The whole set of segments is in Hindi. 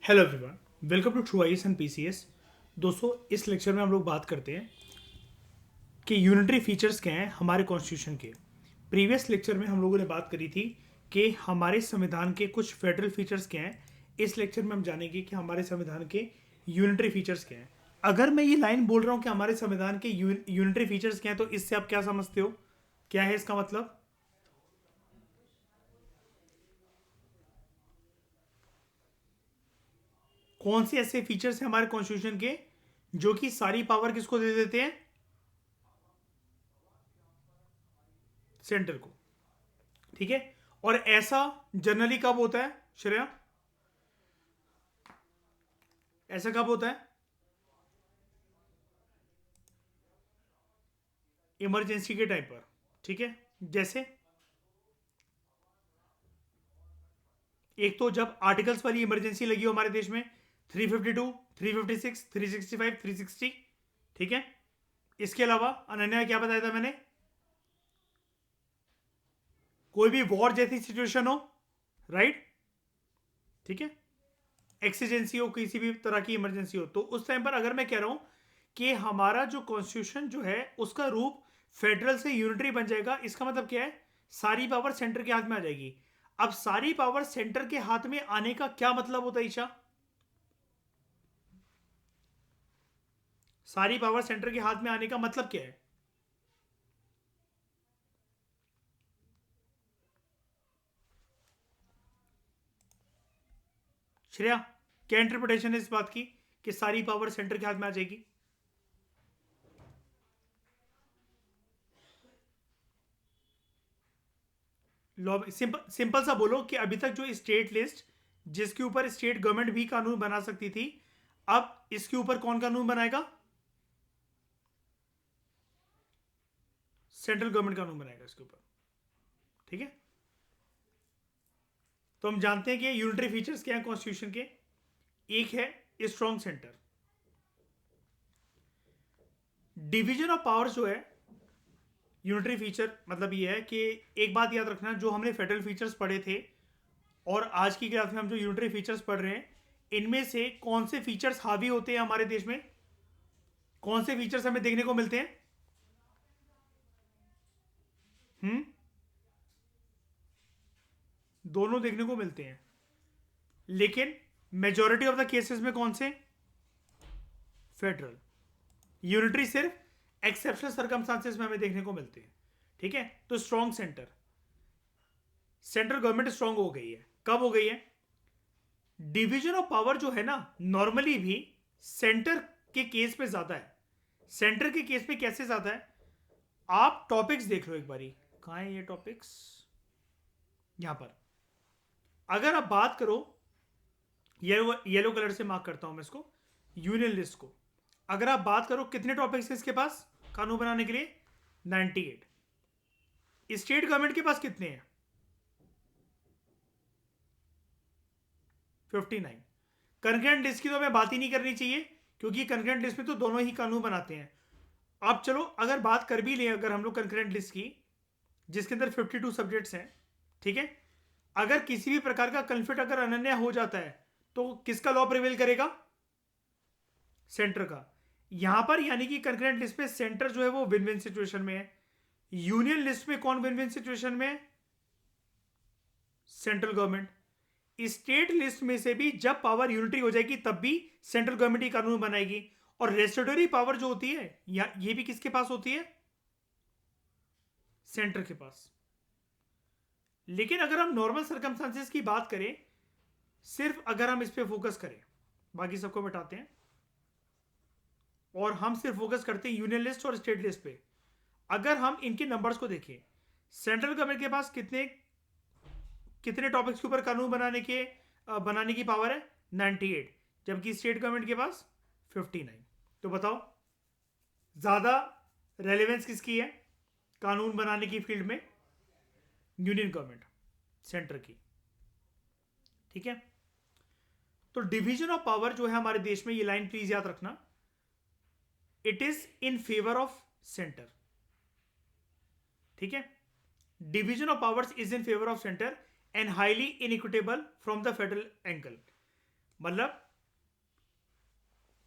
Hello everyone, welcome to true IAS and PCS. दोस्तों, इस लेक्चर में हम लोग बात करते हैं कि यूनिटरी फीचर्स क्या हैं हमारे कॉन्स्टिट्यूशन के। प्रीवियस लेक्चर में हम लोगों ने बात करी थी कि हमारे संविधान के कुछ फेडरल फीचर्स क्या हैं। इस लेक्चर में हम जानेंगे कि हमारे संविधान के यूनिटरी फीचर्स क्या हैं। अगर मैं ये लाइन बोल रहा हूँ कि हमारे संविधान के यूनिटरी फीचर्स क्या हैं, तो इससे आप क्या समझते हो? क्या है इसका मतलब? कौन से ऐसे फीचर्स हैं हमारे कॉन्स्टिट्यूशन के जो कि सारी पावर किसको दे देते हैं? सेंटर को। ठीक है। और ऐसा जनरली कब होता है श्रेया? ऐसा कब होता है? इमरजेंसी के टाइम पर। ठीक है। जैसे एक तो जब आर्टिकल्स वाली इमरजेंसी लगी हो हमारे देश में, 352, 356, 365, 360। ठीक है। इसके अलावा अनन्या क्या बताया था मैंने? कोई भी वॉर जैसी सिचुएशन हो, राइट? ठीक है। एक्सीजेंसी हो, किसी भी तरह की इमरजेंसी हो, तो उस टाइम पर अगर मैं कह रहा हूं कि हमारा जो कॉन्स्टिट्यूशन जो है उसका रूप फेडरल से यूनिटरी बन जाएगा, इसका मतलब क्या है? सारी पावर सेंटर के हाथ में आ जाएगी। अब सारी पावर सेंटर के हाथ में आने का क्या मतलब होता है ईशा? सारी पावर सेंटर के हाथ में आने का मतलब क्या है? श्रेया, क्या इंटरप्रिटेशन है इस बात की कि सारी पावर सेंटर के हाथ में आ जाएगी? सिंपल सिंपल सा बोलो कि अभी तक जो स्टेट लिस्ट जिसके ऊपर स्टेट गवर्नमेंट भी कानून बना सकती थी, अब इसके ऊपर कौन कानून बनाएगा? सेंट्रल गवर्नमेंट कानून बनाएगा इसके ऊपर। ठीक है। तो हम जानते हैं कि यूनिटरी फीचर्स क्या है कॉन्स्टिट्यूशन के। एक है strong centre. Division of power जो है, यूनिटरी फीचर मतलब ये है कि एक बात याद रखना, जो हमने फेडरल फीचर्स पढ़े थे और आज की क्लास में हम जो यूनिटरी फीचर्स पढ़ रहे हैं, इनमें से कौन से फीचर्स हावी होते हैं हमारे देश में? कौन से फीचर्स हमें देखने को मिलते हैं? हम्म। दोनों देखने को मिलते हैं, लेकिन मेजोरिटी ऑफ द केसेस में कौन से? फेडरल। यूनिटरी सिर्फ एक्सेप्शनल सर्कमस्टांसेस में हमें देखने को मिलते हैं। ठीक है। तो strong centre, central government strong हो गई है। कब हो गई है? डिवीजन ऑफ पावर जो है ना, नॉर्मली भी सेंटर के केस पे ज्यादा है। सेंटर के केस पे कैसे ज्यादा है? आप टॉपिक्स देख लो एक बारी। कहां है ये टॉपिक्स? यहां पर। अगर आप बात करो, येलो येलो कलर से मार्क करता हूं मैं इसको, यूनियन लिस्ट को। अगर आप बात करो कितने टॉपिक्स हैं इसके पास कानून बनाने के लिए? 98। स्टेट गवर्नमेंट के पास कितने हैं? 59। कंकरेंट लिस्ट की तो हमें बात ही नहीं करनी चाहिए, क्योंकि कंकरेंट लिस्ट में तो दोनों ही कानून बनाते हैं। आप चलो अगर बात कर भी लें, अगर हम लोग कंकरेंट लिस्ट की, जिसके अंदर 52 सब्जेक्ट्स हैं, ठीक है, अगर किसी भी प्रकार का कन्फ्लिक्ट अगर अनन्य हो जाता है, तो किसका लॉ प्रिवेल करेगा? सेंटर का। यहां पर यानी कि कंकरेंट लिस्ट में सेंटर जो है वो विन विन सिचुएशन में है। यूनियन लिस्ट में कौन विन विन सिचुएशन में है? Central government. स्टेट लिस्ट में से भी जब पावर यूनिटरी हो जाएगी तब भी सेंट्रल गवर्नमेंट ही कानून बनाएगी। और रेस्टोटरी पावर जो होती है या ये भी किसके पास होती है? सेंटर के पास। लेकिन अगर हम नॉर्मल सर्कमस्टांसेस की बात करें, सिर्फ अगर हम इस पे फोकस करें, बाकी सबको बताते हैं, और हम सिर्फ फोकस करते हैं यूनियन लिस्ट और स्टेट लिस्ट पे। अगर हम इनके नंबर्स को देखें, सेंट्रल गवर्नमेंट के पास कितने कितने टॉपिक्स के ऊपर कानून बनाने की पावर है? 98। जबकि स्टेट गवर्नमेंट के पास 59। तो बताओ, ज्यादा रेलेवेंस किसकी है कानून बनाने की फील्ड में? यूनियन गवर्नमेंट, सेंटर की। ठीक है। तो डिवीजन ऑफ पावर जो है हमारे देश में, ये लाइन प्लीज याद रखना, it is in favour of centre. ठीक है। Division of powers is in favour of centre and highly inequitable from the federal angle. मतलब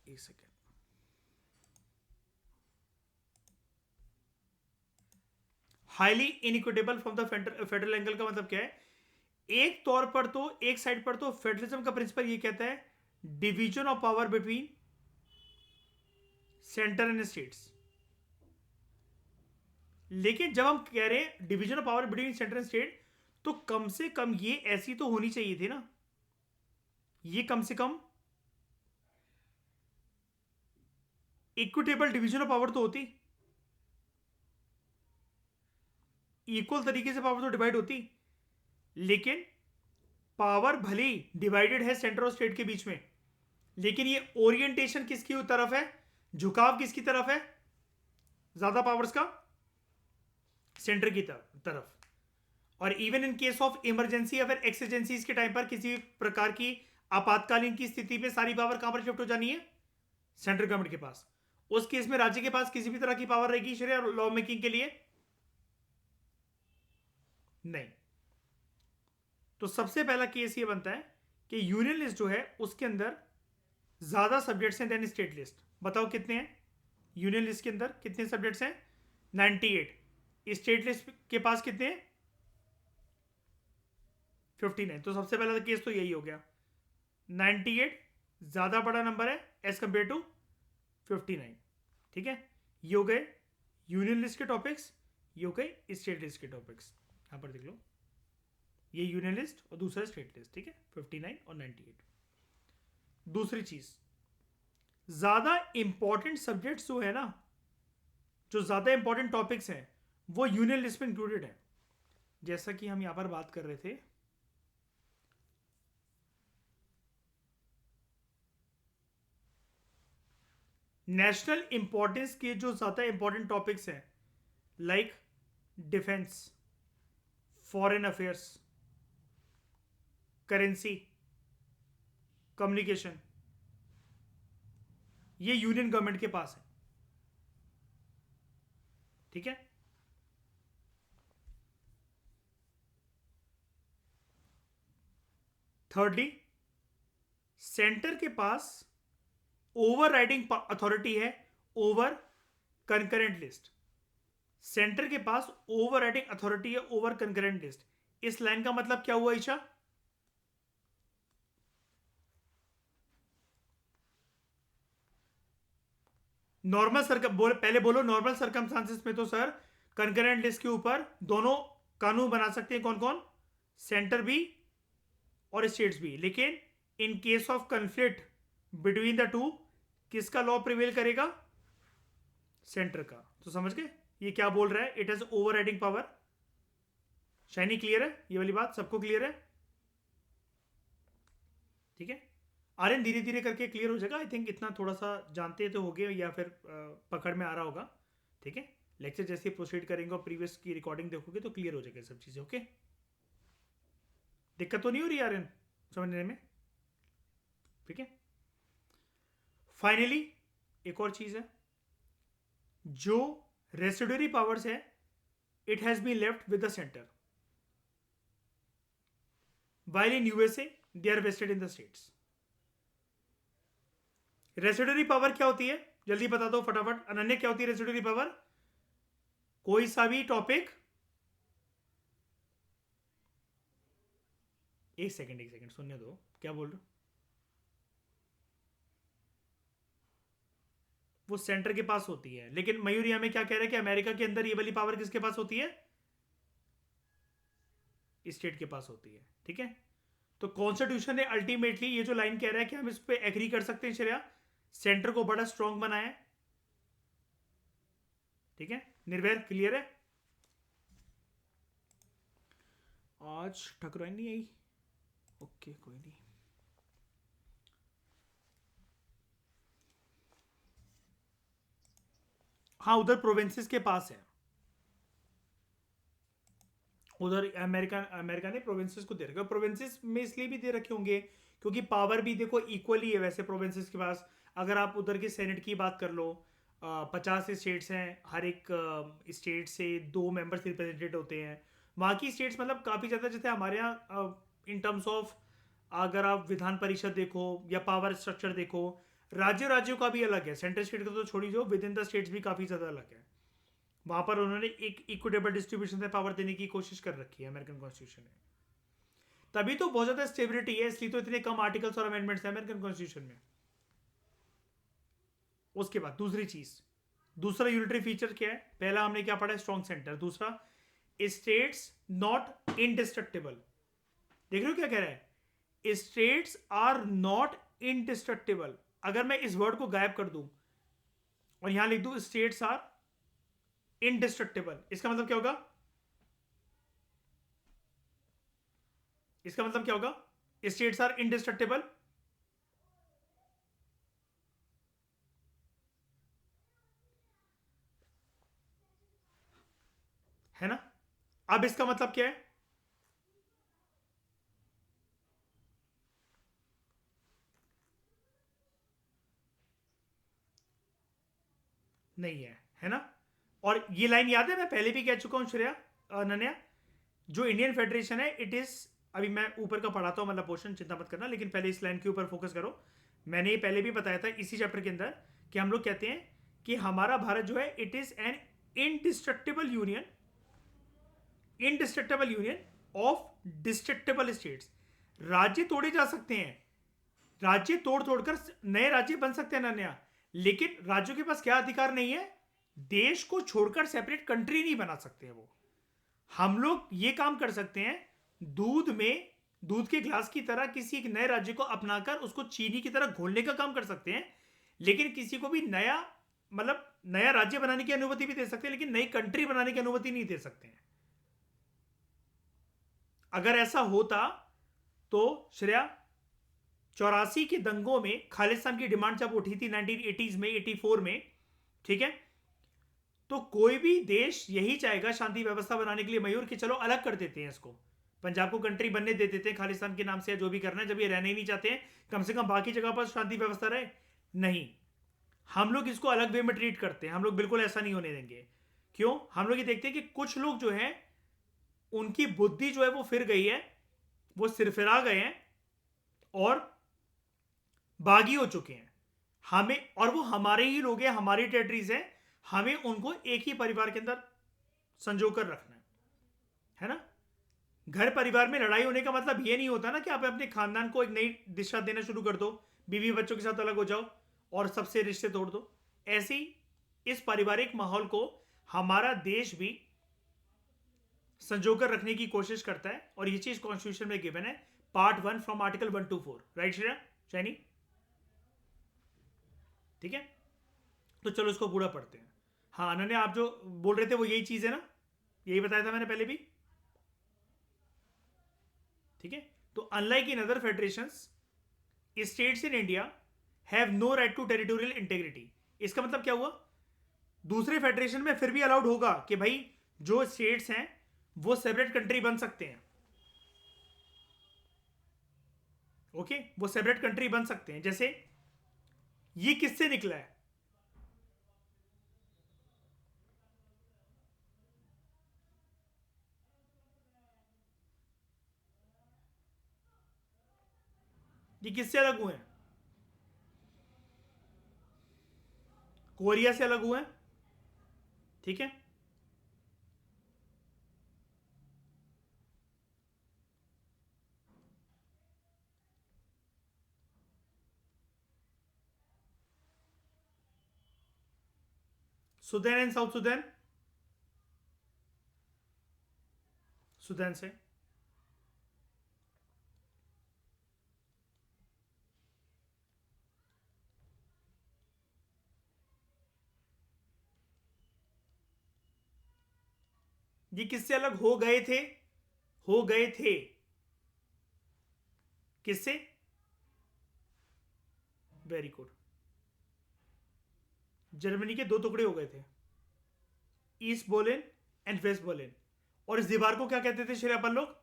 एक second, highly inequitable from the federal angle का मतलब क्या है? एक तौर पर तो, एक साइड पर तो फेडरलिज्म का प्रिंसिपल ये कहता है division of power between centre and states, लेकिन जब हम कह रहे हैं division of power between centre and state, तो कम से कम ये ऐसी तो होनी चाहिए थी ना, ये कम से कम इक्विटेबल डिवीजन ऑफ पावर तो होती, इक्वल तरीके से पावर तो डिवाइड होती। लेकिन पावर भले ही डिवाइडेड है सेंटर और स्टेट के बीच में, लेकिन ये ओरिएंटेशन किसकी तरफ है, झुकाव किसकी तरफ है, ज्यादा पावर्स का सेंटर की तरफ। और even in case of emergency या फिर एक्सीजेंसीज के टाइम पर किसी प्रकार की आपातकालीन की स्थिति में सारी पावर कहां पर शिफ्ट हो जानी है, सेंट्रल गवर्नमेंट के पास। उस केस में राज्य के पास किसी भी तरह की पावर रहेगी शरिया लॉ मेकिंग के लिए? नहीं। तो सबसे पहला केस ये बनता है कि यूनियन लिस्ट जो है उसके अंदर ज्यादा सब्जेक्ट्स हैं देन स्टेट लिस्ट। बताओ कितने हैं यूनियन लिस्ट के अंदर, कितने सब्जेक्ट्स हैं? 98। स्टेट लिस्ट के पास कितने हैं? 59। तो सबसे पहला केस तो यही हो गया, 98 ज्यादा बड़ा नंबर है एज कंपेयर टू 59। ठीक है, ये हो गए यूनियन लिस्ट के टॉपिक्स, ये हो गए स्टेट लिस्ट के टॉपिक्स। यहां पर देख लो, ये यूनियन लिस्ट और दूसरा स्टेट लिस्ट। ठीक है, 59 और 98। दूसरी चीज, ज्यादा इंपॉर्टेंट सब्जेक्ट्स जो है ना, जो ज्यादा इंपॉर्टेंट टॉपिक्स हैं, वो यूनियन लिस्ट में इंक्लूडेड है। जैसा कि हम यहां पर बात कर रहे थे, नेशनल इंपॉर्टेंस के जो ज्यादा इंपॉर्टेंट टॉपिक्स हैं, like defence, foreign affairs, currency, communication, ये यूनियन गवर्नमेंट के पास है। ठीक है, थर्डली, सेंटर के पास ओवर राइडिंग अथॉरिटी है ओवर कंकरेंट लिस्ट। सेंटर के पास ओवर राइडिंग अथॉरिटी है ओवर कंकरेंट लिस्ट। इस लाइन का मतलब क्या हुआ ईशा? नॉर्मल पहले बोलो, नॉर्मल सर्कमस्टांसेस में तो सर कंकरेंट लिस्ट के ऊपर दोनों कानून बना सकते हैं। कौन कौन? सेंटर भी और स्टेट्स भी। लेकिन in case of conflict between the two, किसका लॉ प्रिवेल करेगा? सेंटर का। तो समझ गए ये क्या बोल रहा है? It has over riding power. Shiny, clear है ये वाली बात? सबको क्लियर है? ठीक है, आर्यन धीरे धीरे करके क्लियर हो जाएगा। आई थिंक इतना थोड़ा सा जानते तो हो गए या फिर पकड़ में आ रहा होगा। ठीक है, लेक्चर जैसे प्रोसीड करेंगे और प्रीवियस की रिकॉर्डिंग देखोगे तो क्लियर हो जाएगा सब चीज़ें। ओके, दिक्कत तो नहीं हो रही आर्यन समझने में? ठीक है, फाइनली एक और चीज़ है, जो रेसिडुअरी पावर्स है, it has been left with the centre, while in USA they are vested in the states. Residuary power क्या होती है जल्दी बता दो फटाफट। अनन्या, क्या होती है रेसिडुअरी पावर? कोई सा भी टॉपिक, एक सेकंड सुनने दो, क्या बोल रहे हो? वो सेंटर के पास होती है, लेकिन मयूर यहाँ में क्या कह रहा है कि अमेरिका के अंदर ये वाली पावर किसके पास होती है? स्टेट के पास होती है। ठीक है, तो कॉन्स्टिट्यूशन ने अल्टीमेटली ये जो लाइन कह रहा है कि हम इस पे एग्री कर सकते हैं श्रेया, सेंटर को बड़ा स्ट्रांग बनाया। ठीक है, निर्वैर क्लियर है? आज ठकुराइन नहीं आई? ओके, कोई नहीं। हाँ, उधर प्रोविंसेस के पास है, उधर अमेरिका ने प्रोविंसेस को दे रखा है। प्रोविंसेस में इसलिए भी दे रखे होंगे क्योंकि पावर भी देखो इक्वली है वैसे प्रोविंसेस के पास। अगर आप उधर के सेनेट की बात कर लो, 50 स्टेट्स हैं, हर एक स्टेट से 2 मेंबर्स रिप्रेजेंटेड होते हैं। वहाँ की स्टेट्स मतलब काफ़ी ज़्यादा, जैसे हमारे यहाँ इन टर्म्स ऑफ अगर आप विधान परिषद देखो या पावर स्ट्रक्चर देखो, राज्यों का भी अलग है, सेंट्रल स्टेट का तो छोड़ी, जो विद इन द स्टेट्स भी काफ़ी ज़्यादा अलग है। वहां पर उन्होंने एक इक्विटेबल डिस्ट्रीब्यूशन से पावर देने की कोशिश कर रखी है अमेरिकन कॉन्स्टिट्यूशन ने। तभी तो बहुत ज़्यादा स्टेबिलिटी है, इसलिए तो इतने कम आर्टिकल्स और अमेंडमेंट्स हैं अमेरिकन कॉन्स्टिट्यूशन में। उसके बाद दूसरी चीज, दूसरा यूनिटरी फीचर क्या है? पहला हमने क्या पढ़ा? Strong centre. दूसरा, स्टेट्स नॉट इनडिस्ट्रक्टिबल। देख रहे हो क्या कह रहा है? States are not indestructible. अगर मैं इस वर्ड को गायब कर दूं और यहां लिख दूं स्टेट्स आर इनडिस्ट्रक्टिबल, इसका मतलब क्या होगा? इसका मतलब क्या होगा? States are indestructible. है ना? अब इसका मतलब क्या है? नहीं है, है ना? और ये लाइन याद है, मैं पहले भी कह चुका हूं श्रेया, अनन्या, जो इंडियन फेडरेशन है इट इज, अभी मैं ऊपर का पढ़ाता हूं मतलब पोर्शन, चिंता मत करना, लेकिन पहले इस लाइन के ऊपर फोकस करो। मैंने ये पहले भी बताया था इसी चैप्टर के अंदर कि हम लोग कहते हैं कि हमारा भारत जो है it is an indestructible union, indestructible union of destructible states. राज्य तोड़े जा सकते हैं, राज्य तोड़ तोड़कर नए राज्य बन सकते हैं ना नया, लेकिन राज्यों के पास क्या अधिकार नहीं है? देश को छोड़कर सेपरेट कंट्री नहीं बना सकते हैं वो। हम लोग ये काम कर सकते हैं, दूध में, दूध के ग्लास की तरह किसी एक नए राज्य को अपनाकर उसको चीनी की तरह घोलने का काम कर सकते हैं, लेकिन किसी को भी नया, मतलब नया राज्य बनाने की अनुमति भी दे सकते हैं, लेकिन नई कंट्री बनाने की अनुमति नहीं दे सकते हैं। अगर ऐसा होता तो श्रेया, 84 के दंगों में खालिस्तान की डिमांड जब उठी थी 1980s में, 84 में, ठीक है, तो कोई भी देश यही चाहेगा शांति व्यवस्था बनाने के लिए मयूर कि चलो अलग कर देते हैं इसको, पंजाब को कंट्री बनने दे देते हैं खालिस्तान के नाम से, या जो भी करना है, जब ये रहना ही नहीं चाहते हैं, कम से कम बाकी जगह पर शांति व्यवस्था रहे। नहीं, हम लोग इसको अलग वे में ट्रीट करते हैं, हम लोग बिल्कुल ऐसा नहीं होने देंगे। क्यों? हम लोग ये देखते हैं कि कुछ लोग जो हैं उनकी बुद्धि जो है वो फिर गई है, वो सिरफिरा गए हैं और बागी हो चुके हैं हमें, और वो हमारे ही लोग हैं, हमारी टेरिटरीज हैं, हमें उनको एक ही परिवार के अंदर संजो कर रखना है ना? घर परिवार में लड़ाई होने का मतलब ये नहीं होता ना कि आप अपने खानदान को एक नई दिशा देना शुरू कर दो, बीवी बच्चों के साथ अलग हो जाओ और सबसे रिश्ते तोड़ दो। ऐसे ही इस पारिवारिक माहौल को हमारा देश भी संजोकर रखने की कोशिश करता है, और ये चीज कॉन्स्टिट्यूशन में गिवन है, part 1 from article 1 to 4, right Shreya Shaini? ठीक है, तो चलो इसको पूरा पढ़ते हैं। हाँ अनन्या, आप जो बोल रहे थे वो यही चीज है ना, यही बताया था मैंने पहले भी, ठीक है? तो unlike in other federations, states in India have no right to territorial integrity. इसका मतलब क्या हुआ? दूसरे फेडरेशन में फिर भी अलाउड होगा कि भाई जो स्टेट्स हैं वो सेपरेट कंट्री बन सकते हैं, ओके, वो सेपरेट कंट्री बन सकते हैं। जैसे ये किससे निकला है? ये किससे अलग हुए हैं? कोरिया से अलग हुए हैं, ठीक है? सुदैन एंड साउथ सुदैन, सुदैन से। ये किससे अलग हो गए थे? हो गए थे किससे? वेरी गुड, जर्मनी के दो टुकड़े हो गए थे, East Berlin and West Berlin. और इस दीवार को क्या कहते थे श्रेया अपन लोग?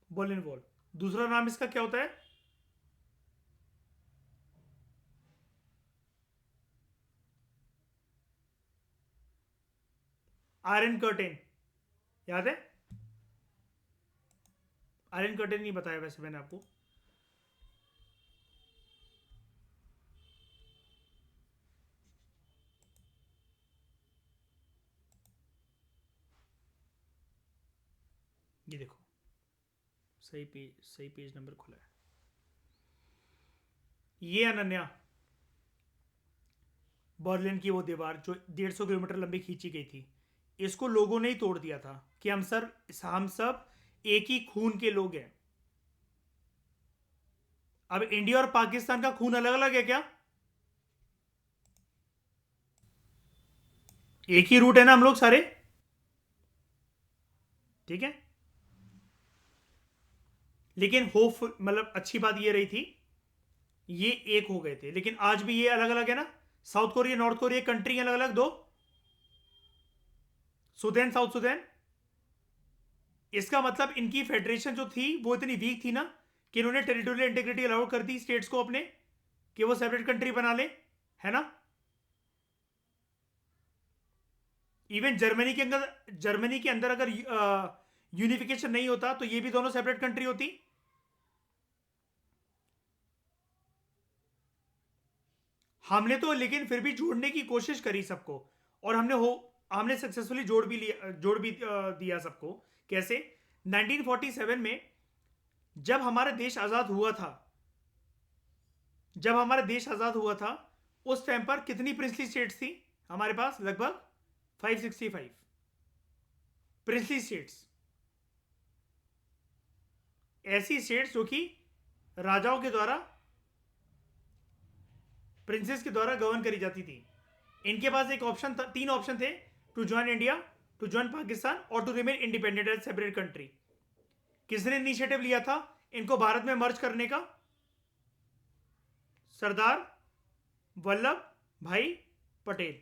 Berlin wall. दूसरा नाम इसका क्या होता है? आयरन कर्टेन याद है? आयरन कर्टेन नहीं बताया वैसे मैंने आपको। ये देखो सही पेज नंबर खुला है। ये अनन्या बर्लिन की वो दीवार जो 150 किलोमीटर लंबी खींची गई थी, इसको लोगों ने ही तोड़ दिया था कि हम सब एक ही खून के लोग हैं। अब इंडिया और पाकिस्तान का खून अलग अलग है क्या? एक ही रूट है ना हम लोग सारे, ठीक है। लेकिन होप मतलब अच्छी बात ये रही थी, ये एक हो गए थे, लेकिन आज भी ये अलग अलग है ना। South Korea north Korea country अलग अलग दो, सुदैन साउथ सुदैन। इसका मतलब इनकी फेडरेशन जो थी वो इतनी वीक थी ना कि इन्होंने टेरिटोरियल इंटीग्रिटी अलाउ कर दी स्टेट्स को अपने कि वो सेपरेट कंट्री बना ले, है ना। इवन जर्मनी के अंदर अगर यूनिफिकेशन नहीं होता तो ये भी दोनों सेपरेट कंट्री होती। हमने तो लेकिन फिर भी जोड़ने की कोशिश करी सबको, और हमने सक्सेसफुली जोड़ भी दिया सबको। कैसे? 1947 में जब हमारा देश आजाद हुआ था, उस टाइम पर कितनी प्रिंसली स्टेट्स थी हमारे पास? लगभग 565 प्रिंसली स्टेट्स। ऐसी स्टेट्स जो कि राजाओं के द्वारा, प्रिंसेस के द्वारा गवर्न करी जाती थी। इनके पास एक ऑप्शन था, 3 ऑप्शन थे: to join India, to join Pakistan और to remain independent as separate country. किसने इनिशिएटिव लिया था इनको भारत में मर्ज करने का? सरदार वल्लभ भाई पटेल।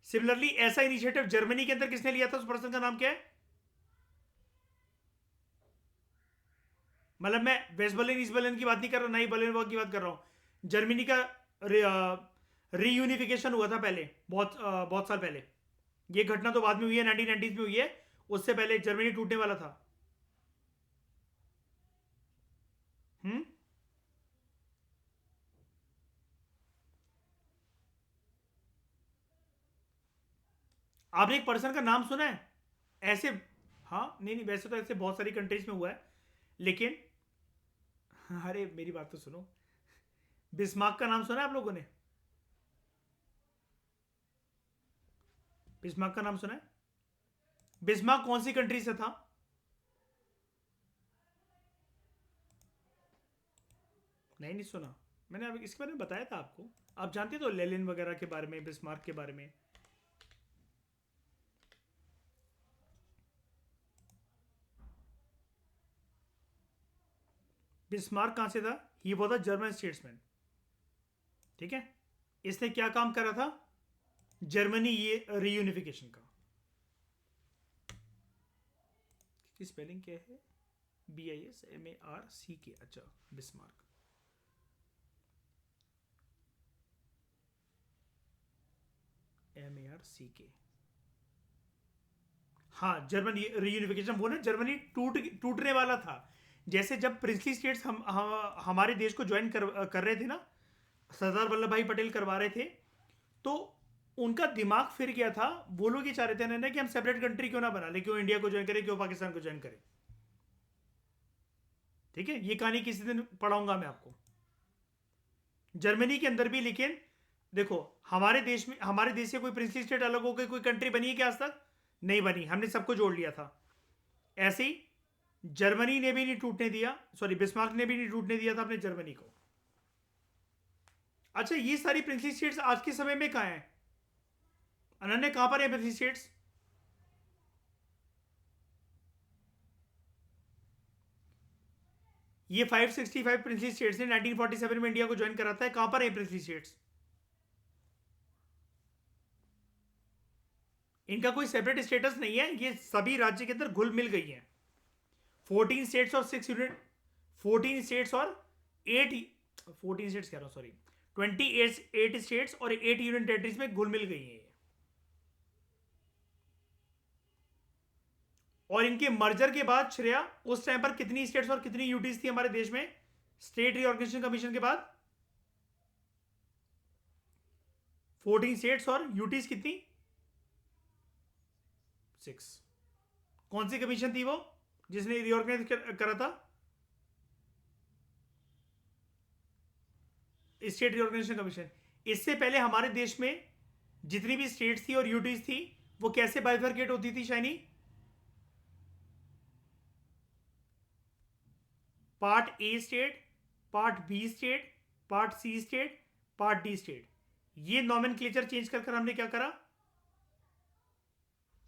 सिमिलरली ऐसा इनिशिएटिव जर्मनी के अंदर किसने लिया था? उस पर्सन का नाम क्या है? मतलब मैं वेस्ट बर्लिन ईस्ट बर्लिन की बात नहीं कर रहा, नई बर्लिन की बात कर रहा हूं। जर्मनी का रीयूनिफिकेशन हुआ था पहले, बहुत साल पहले। ये घटना तो बाद में हुई है, 1990s में हुई है। उससे पहले जर्मनी टूटने वाला था। हम्म। आपने एक पर्सन का नाम सुना है ऐसे? हाँ, नहीं नहीं, वैसे तो ऐसे बहुत सारी कंट्रीज में हुआ है, लेकिन अरे मेरी बात तो सुनो। बिस्मार्क का नाम सुना है आप लोगों ने? बिस्मार्क का नाम सुना है? बिस्मार्क कौन सी कंट्री से था? नहीं नहीं सुना। मैंने अभी इसके बारे में बताया था आपको। आप जानते तो लेलिन वगैरह के बारे में, बिस्मार्क के बारे में। बिस्मार्क कहां से था? He was a German statesman, ठीक है। इसने क्या काम करा था जर्मनी ये रीयूनिफिकेशन का? इसकी स्पेलिंग क्या है? BISMARC। अच्छा, बिस्मार्क। MARC। हाँ, जर्मन रीयूनिफिकेशन, वो ना जर्मनी टूटने वाला था। जैसे जब प्रिंसली स्टेट्स हमारे देश को ज्वाइन कर रहे थे ना, सरदार वल्लभ भाई पटेल करवा रहे थे, तो उनका दिमाग फिर गया था। वो लोग ये चाह रहे थे ना कि हम सेपरेट कंट्री क्यों ना बना ले, क्यों इंडिया को ज्वाइन करें, क्यों पाकिस्तान को ज्वाइन करें। ठीक है, ये कहानी किसी दिन पढ़ाऊंगा मैं आपको। जर्मनी के अंदर भी, लेकिन देखो, हमारे देश से कोई प्रिंसली स्टेट अलग होकर कोई कंट्री बनी है क्या आज तक? नहीं बनी। हमने सबको जोड़ लिया था। ऐसे ही जर्मनी ने भी नहीं टूटने दिया, सॉरी बिस्मार्क ने भी नहीं टूटने दिया था अपने जर्मनी को। अच्छा, ये सारी प्रिंसली स्टेट्स आज के समय में कहां है? अनन्या, कहां पर है प्रिंसली स्टेट्स? ये 565 प्रिंसली स्टेट्स ने 1947 में इंडिया को ज्वाइन करा था। कहां पर है प्रिंसली स्टेट्स? इनका कोई सेपरेट स्टेटस नहीं है, ये सभी राज्य के अंदर घुल मिल गई हैं। 14 स्टेट्स और 6 यूनिट, 14 स्टेट्स और 8, 14 स्टेट्स कह रहा हूं, सॉरी, 28 स्टेट्स और 8 यूनियन टेरिटरीज में घुल मिल गई हैं। और इनके मर्जर के बाद श्रेया उस टाइम पर कितनी स्टेट्स और कितनी यूटीज थी हमारे देश में स्टेट रीऑर्गेनाइजेशन कमीशन के बाद? 14 स्टेट्स और यूटीज कितनी? 6। कौन सी कमीशन थी वो जिसने रीऑर्गेनाइज करा था? State reorganisation commission. इससे पहले हमारे देश में जितनी भी स्टेट्स थी और यूटीज थी वो कैसे बाइफरकेट होती थी Shiny? Part A state, part B state, part C state, part D state. ये नॉमेनक्लेचर चेंज कर हमने क्या करा?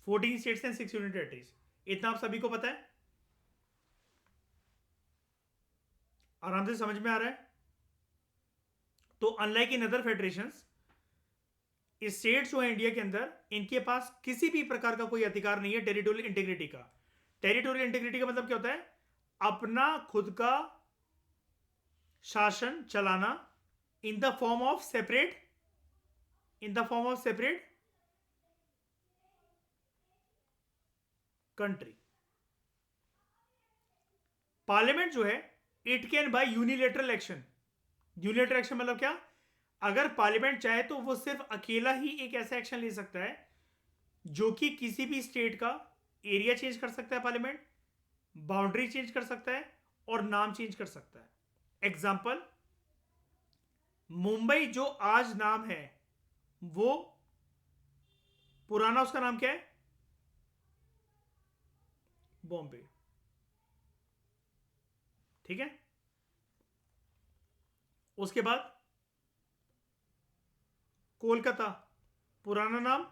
14 स्टेट्स एंड 6 यूनियन टेरिटरीज। इतना आप सभी को पता है? आराम से समझ में आ रहा है? तो unlike in other federations, states जो है इंडिया के अंदर, इनके पास किसी भी प्रकार का कोई अधिकार नहीं है टेरिटोरियल इंटीग्रिटी का। टेरिटोरियल इंटीग्रिटी का मतलब क्या होता है? अपना खुद का शासन चलाना in the form of separate country. Parliament जो है it can buy unilateral action. Unilateral action मतलब क्या? अगर पार्लियामेंट चाहे तो वो सिर्फ अकेला ही एक ऐसा एक्शन ले सकता है जो कि किसी भी स्टेट का एरिया चेंज कर सकता है, पार्लियामेंट बाउंड्री चेंज कर सकता है और नाम चेंज कर सकता है। एग्जाम्पल, मुंबई जो आज नाम है वो पुराना उसका नाम क्या है? बॉम्बे। ठीक है। उसके बाद कोलकाता, पुराना नाम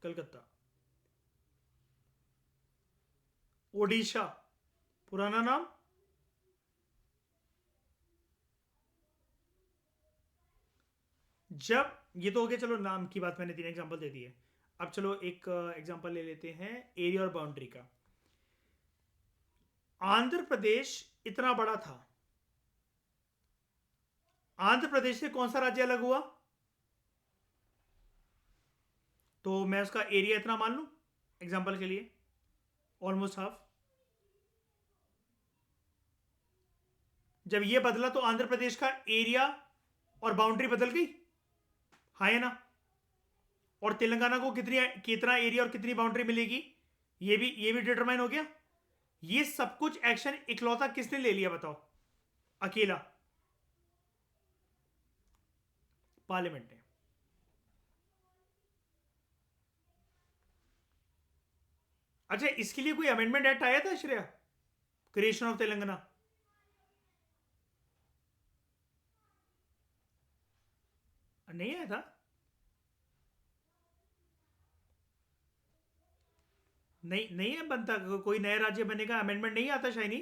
कलकत्ता। ओडिशा, पुराना नाम जब ये तो हो गया, चलो नाम की बात मैंने 3 एग्जांपल दे दिए। अब चलो एक एग्जांपल ले लेते हैं एरिया और बाउंड्री का। आंध्र प्रदेश इतना बड़ा था, आंध्र प्रदेश से कौन सा राज्य अलग हुआ? तो मैं उसका एरिया इतना मान लूं एग्जांपल के लिए, ऑलमोस्ट हाफ। जब ये बदला तो आंध्र प्रदेश का एरिया और बाउंड्री बदल गई, हाँ या ना? और तेलंगाना को कितना एरिया और कितनी बाउंड्री मिलेगी ये भी डिटरमाइन हो गया। ये सब कुछ एक्शन इकलौता किसने ले लिया बताओ? अकेला, पार्लियामेंट ने। अच्छा, इसके लिए कोई अमेंडमेंट एक्ट आया था श्रेया? Creation of Telangana? नहीं आया था। नहीं है बनता, कोई नया राज्य बनेगा अमेंडमेंट नहीं आता शाइनी।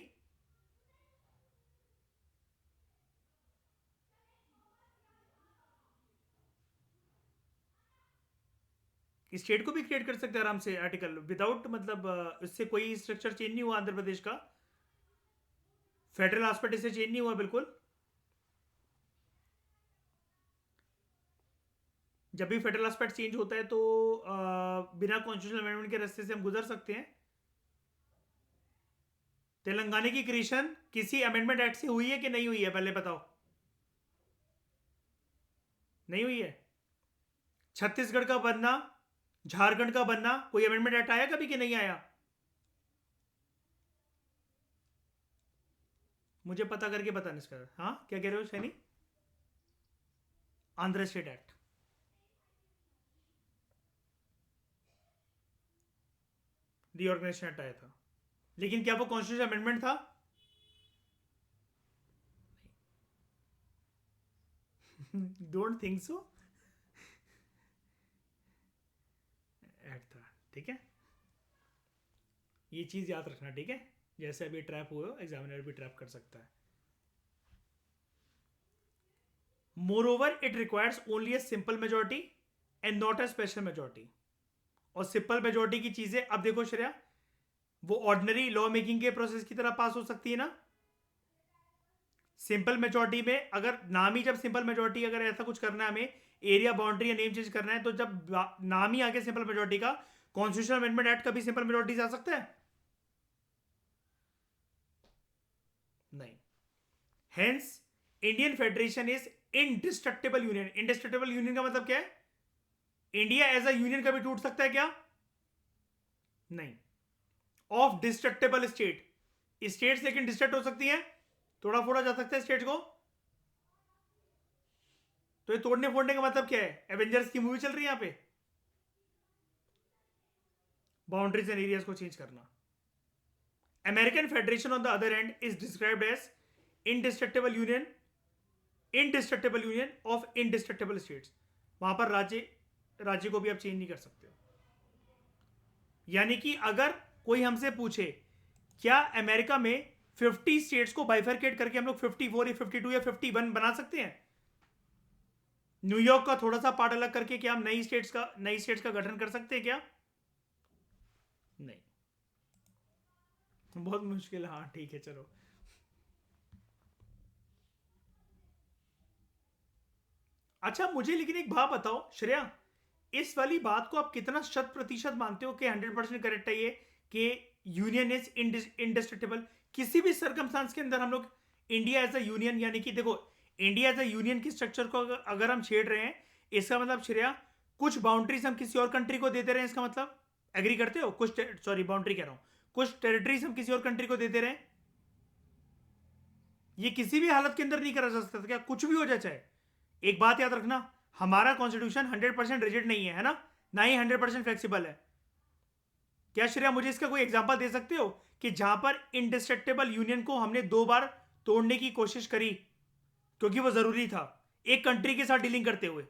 स्टेट को भी क्रिएट कर सकते हैं आराम से आर्टिकल विदाउट, मतलब इससे कोई स्ट्रक्चर चेंज नहीं हुआ आंध्र प्रदेश का, फेडरल एस्पेक्ट इससे चेंज नहीं हुआ बिल्कुल। जब भी फेडरल एस्पेक्ट चेंज होता है तो बिना कॉन्स्टिट्यूशनल अमेंडमेंट के रास्ते से हम गुजर सकते हैं। तेलंगाना की क्रिएशन किसी अमेंडमेंट एक्ट से हुई है कि नहीं हुई है पहले बताओ? नहीं हुई है। छत्तीसगढ़ का बनना, झारखंड का बनना, कोई अमेंडमेंट एक्ट आया कभी कि नहीं आया? मुझे पता करके बताना इसका। हाँ, क्या कह रहे हो Shaini? Andhra state act, reorganisation act आया था, लेकिन क्या वो कॉन्स्टिट्यूशन अमेंडमेंट था? Don't think so. एक्ट था, ठीक है। ये चीज याद रखना, ठीक है। जैसे अभी ट्रैप हुए हो, एग्जामिनर भी ट्रैप कर सकता है। Moreover it requires only a simple majority and not a special majority. और सिंपल मेजोरिटी की चीजें अब देखो श्रेया, वो ऑर्डिनरी लॉ मेकिंग के प्रोसेस की तरह पास हो सकती है ना। सिंपल मेजोरिटी में अगर नाम ही जब सिंपल मेजोरिटी, अगर ऐसा कुछ करना है हमें एरिया, बाउंड्री या नेम चेंज करना है, तो जब नाम ही आगे सिंपल मेजोरिटी का, कॉन्स्टिट्यूशनल अमेंडमेंट एक्ट कभी सिंपल मेजोरिटी से आ सकता है? नहीं. Hence Indian federation is indestructible union. Indestructible union का मतलब क्या है? इंडिया एज अ यूनियन कभी टूट सकता है क्या? नहीं. Of destructible state. स्टेट्स लेकिन डिस्ट्रक्ट हो सकती हैं, तोड़ा फोड़ा जा सकता है स्टेट को. तो ये तोड़ने फोड़ने का मतलब क्या है? एवेंजर्स की मूवी चल रही है यहां पे. बाउंड्रीज एंड एरियाज को चेंज करना. American federation on the other end is described as indestructible union. Indestructible union of indestructible states. वहां पर राज्य को भी आप चेंज नहीं कर सकते. यानी कि अगर कोई हमसे पूछे क्या अमेरिका में 50 स्टेट्स को बाइफरकेट करके हम लोग 54 या 52 या 51 बना सकते हैं? न्यूयॉर्क का थोड़ा सा पार्ट अलग करके क्या हम नई स्टेट्स का गठन कर सकते हैं क्या? नहीं. बहुत मुश्किल. हाँ ठीक है, चलो. अच्छा, मुझे लेकिन एक बात बताओ श्रेया, इस वाली बात को आप कितना 100% मानते हो कि 100% करेक्ट है ये कि यूनियन इज इंडिस्ट्रक्टेबल? किसी भी सर्कमस्टांस के अंदर हम लोग इंडिया एज अ यूनियन, यानी कि देखो इंडिया एज अ यूनियन की स्ट्रक्चर को अगर हम छेड़ रहे हैं, इसका मतलब श्रेया कुछ बाउंड्रीज हम किसी और कंट्री को देते रहे, इसका मतलब एग्री करते हो? कुछ सॉरी बाउंड्री कह रहा हूं, कुछ टेरिटरीज हम किसी और कंट्री को देते रहे. ये किसी भी हालत के अंदर नहीं करा जा सकता. क्या कुछ भी हो जाए चाहे. एक बात याद रखना, हमारा कॉन्स्टिट्यूशन 100% रिजिड नहीं है ना, ना ही 100% फ्लेक्सिबल है. क्या श्रेया मुझे इसका कोई एग्जांपल दे सकते हो कि जहां पर इंडिस्ट्रक्टेबल यूनियन को हमने 2 बार तोड़ने की कोशिश करी क्योंकि वो जरूरी था एक कंट्री के साथ डीलिंग करते हुए?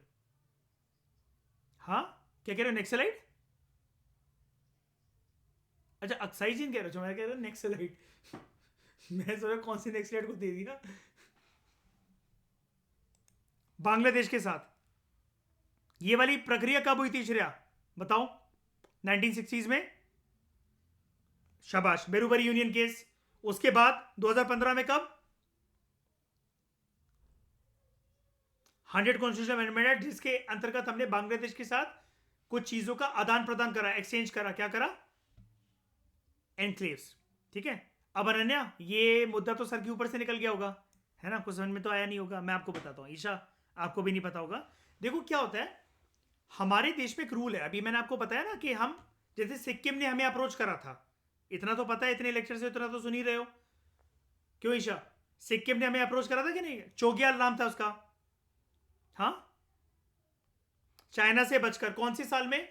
हाँ, क्या कह रहे हो? नेक्सलाइट? अच्छा, अक्साइजिन कह रहे हो? मैं कह रहा हूं नेक्सलाइट. मैं सोचा कौन सी नेक्सलाइट को दे दिया. बांग्लादेश के साथ ये वाली प्रक्रिया कब हुई थी श्रेया, बताओ? 1960s में. शाबाश, बेरूबरी यूनियन केस. उसके बाद 2015 में कब? 100 कॉन्स्टिट्यूशन अमेंडमेंट एक्ट, जिसके अंतर्गत हमने बांग्लादेश के साथ कुछ चीजों का आदान प्रदान करा, एक्सचेंज करा. क्या करा? एनक्लेव्स. ठीक है. अब अनन्या, ये मुद्दा तो सर के ऊपर से निकल गया होगा, है ना? कुछ समझ में तो आया नहीं होगा. मैं आपको बताता हूं. ईशा, आपको भी नहीं पता होगा. देखो क्या होता है, हमारे देश में एक रूल है. अभी मैंने आपको बताया ना कि हम, जैसे सिक्किम ने हमें अप्रोच करा था, इतना तो पता है, इतने लेक्चर से उतना तो सुन ही रहे हो. क्यों ईशा? सिक्किम ने हमें अप्रोच करा था कि नहीं? चोग्याल नाम था उसका. हाँ, चाइना से बचकर कौन सी साल में?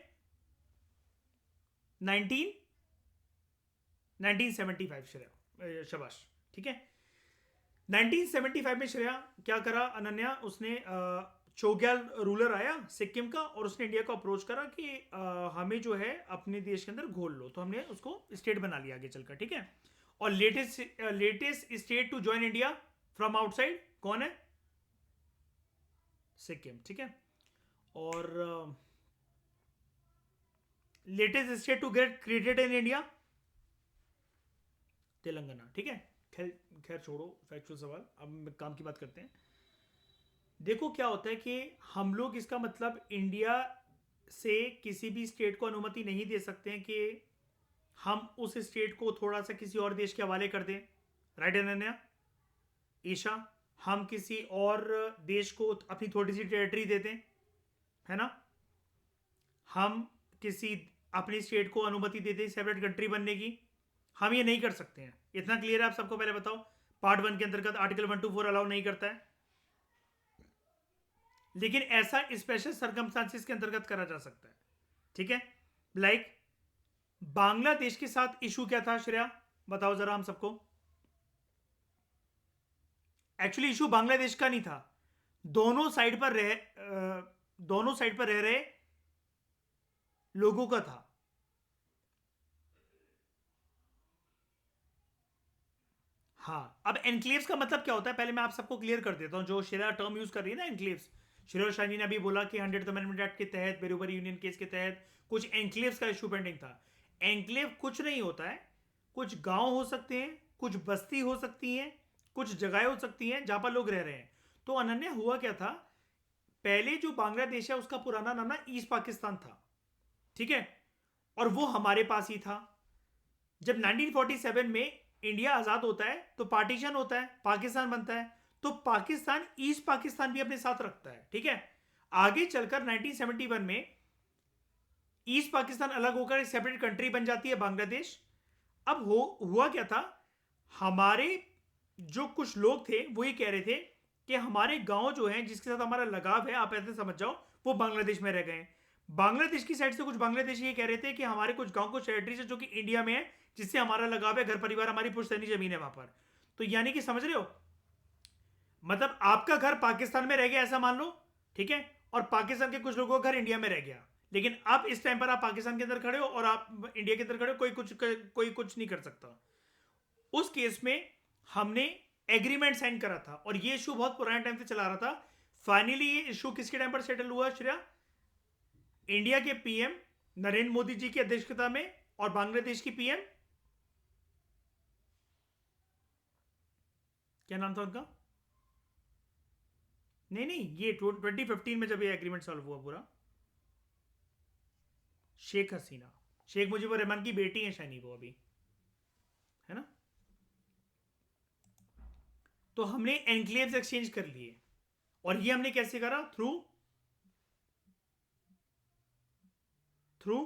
1975 श्रेया, शाबाश. ठीक है. 1975 में श्रेया क्या करा अनन्या, उसने चोग्याल रूलर आया सिक्किम का और उसने इंडिया को अप्रोच करा कि हमें जो है अपने देश के अंदर घोल लो. तो हमने उसको स्टेट बना लिया आगे चलकर. ठीक है. और latest state to join India from outside कौन है? सिक्किम. ठीक है. और latest state to get created in India? Telangana. ठीक है. खैर छोड़ो फैक्चुअल सवाल, अब काम की बात करते हैं. देखो क्या होता है कि हम लोग, इसका मतलब इंडिया से किसी भी स्टेट को अनुमति नहीं दे सकते हैं कि हम उस स्टेट को थोड़ा सा किसी और देश के हवाले कर दें. राइट अनन्या? ईशा, हम किसी और देश को अपनी थोड़ी सी टेरिटरी दे दें, है ना? हम किसी अपनी स्टेट को अनुमति दे दें सेपरेट कंट्री बनने की. हम ये नहीं कर सकते हैं. इतना क्लियर है आप सबको? पहले बताओ. पार्ट 1 के अंतर्गत आर्टिकल 124 अलाउ नहीं करता है, लेकिन ऐसा स्पेशल सर्कमस्टांसेस के अंतर्गत करा जा सकता है. ठीक है. लाइक बांग्लादेश के साथ इशू क्या था श्रेया, बताओ जरा हम सबको. एक्चुअली इशू बांग्लादेश का नहीं था, दोनों साइड पर रह रहे लोगों का था. हाँ. अब एनक्लेव्स का मतलब क्या होता है पहले मैं आप सबको क्लियर कर देता हूं. जो श्रेया टर्म यूज कर रही है ना एनक्लेव्स, श्रेया शानी ने अभी बोला कि 100th अमेंडमेंट एक्ट के तहत बेरूबरी यूनियन केस के तहत कुछ एनक्लेव्स का इशू पेंडिंग था. एनक्लेव कुछ नहीं होता है, कुछ गांव हो सकते हैं, कुछ बस्ती हो सकती हैं, कुछ जगहें हो सकती हैं जहां पर लोग रह रहे हैं. तो अनन्या हुआ क्या था, पहले जो बांग्लादेश है उसका पुराना नाम ना ईस्ट पाकिस्तान था, ठीक है, और वो हमारे पास ही था। जब 1947 में इंडिया आजाद होता है तो पार्टीशन होता है, पाकिस्तान बनता है, तो पाकिस्तान ईस्ट पाकिस्तान भी अपने साथ रखता है, ठीक है। आगे चलकर 1971 में ईस्ट पाकिस्तान अलग होकर एक सेपरेट कंट्री बन जाती है, बांग्लादेश। अब हुआ क्या था, हमारे जो कुछ लोग थे वो ये कह रहे थे कि हमारे गांव जो हैं जिसके साथ हमारा लगाव है, आप ऐसे समझ जाओ, वो बांग्लादेश में रह गए। बांग्लादेश की साइड से कुछ बांग्लादेशी ये कह रहे थे कि हमारे कुछ गांव, कुछ टेरिटरीज है जो कि इंडिया में है, जिससे हमारा लगाव है, घर परिवार, हमारी पुश्तैनी जमीन है वहां पर। तो यानी कि समझ रहे हो, मतलब आपका घर पाकिस्तान में रह गया ऐसा मान लो, ठीक है, और पाकिस्तान के कुछ लोगों का घर इंडिया में रह गया, लेकिन आप इस टाइम पर आप पाकिस्तान के अंदर खड़े हो और आप इंडिया के अंदर खड़े हो, कोई कुछ नहीं कर सकता। उस केस में हमने एग्रीमेंट साइन करा था और ये इशू बहुत पुराने टाइम से चला रहा था। फाइनली ये इशू किसके टाइम पर सेटल हुआ श्रेया? इंडिया के पीएम नरेंद्र मोदी जी की अध्यक्षता में और बांग्लादेश की पीएम, क्या नाम था उनका? नहीं, ये 2015 में जब ये एग्रीमेंट सॉल्व हुआ पूरा, शेख हसीना, शेख मुजीबुर रहमान की बेटी है शानी वो अभी, है ना। तो हमने एनक्लेव्स एक्सचेंज कर लिए, और ये हमने कैसे करा? Through through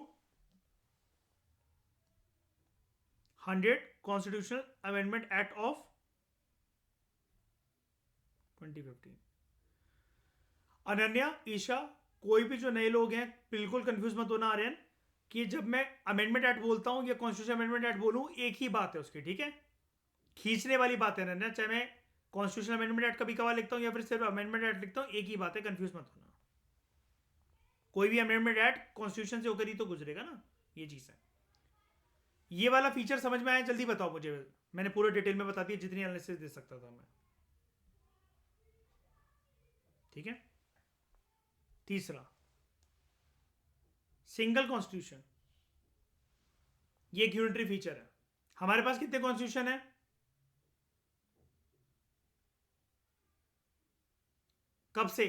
100 constitutional amendment act of 2015। Ananya, Isha, कोई भी जो नए लोग हैं बिल्कुल कंफ्यूज मत होना आर्यन, कि जब मैं अमेंडमेंट एक्ट बोलता हूं या कॉन्स्टिट्यूशन अमेंडमेंट एक्ट बोलूं, एक ही बात है उसकी, ठीक है। खींचने वाली बात है अनन्या, चाहे मैं कॉन्स्टिट्यूशन अमेंडमेंट एक्ट कभी कभार लिखता हूं या फिर सिर्फ अमेंडमेंट एक्ट लिखता हूं, एक ही बात है, कंफ्यूज मत होना। कोई भी अमेंडमेंट एक्ट कॉन्स्टिट्यूशन से होकर ही तो गुजरेगा ना, ये चीज है। ये वाला फीचर समझ में आया? जल्दी बताओ मुझे, मैंने पूरे डिटेल में बता दिया जितनी एनालिसिस दे सकता था मैं, ठीक है। तीसरा, सिंगल कॉन्स्टिट्यूशन, ये एक यूनिटरी फीचर है। हमारे पास कितने कॉन्स्टिट्यूशन है? कब से?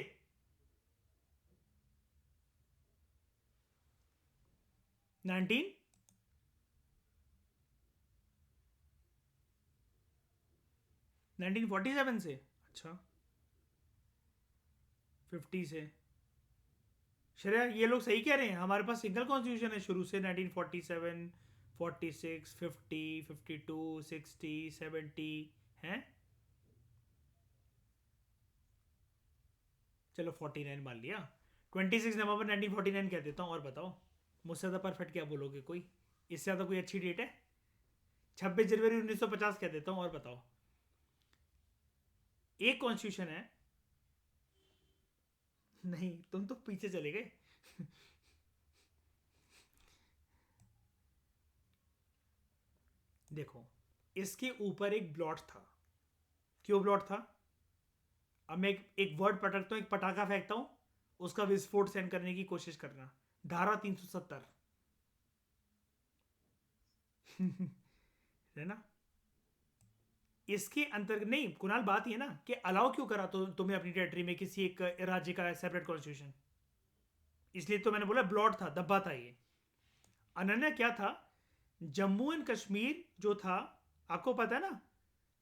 1947 से? अच्छा, 50 से। श्रेया, ये लोग सही कह रहे हैं, हमारे पास सिंगल कॉन्स्टिट्यूशन है शुरू से, 1947, 46, 50, 52, 60, 70 हैं। चलो 49 मान लिया, 26 नवंबर 1949 कह देता हूँ, और बताओ मुझसे ज़्यादा परफेक्ट क्या बोलोगे कोई? इससे ज़्यादा कोई अच्छी डेट है? 26 जनवरी 1950 कह देता हूँ, और बताओ। एक कॉन्स्टिट्यूशन है। नहीं, तुम तो पीछे चले गए। देखो, इसके ऊपर एक ब्लॉट था। क्यों ब्लॉट था? अब मैं एक वर्ड पटकता हूं, एक पटाखा फेंकता हूं, उसका विस्फोट सेंड करने की कोशिश करना। धारा 370 है ना। इसके अंतर्गत नहीं कुणाल, बात ये ना कि अलाउ क्यों करा तो तुम्हें अपनी टेरिटरी में किसी एक राज्य का सेपरेट कॉन्स्टिट्यूशन? इसलिए तो मैंने बोला ब्लॉट था, दब्बा था ये। अनन्या क्या था? जम्मू एंड कश्मीर जो था, आपको पता है ना,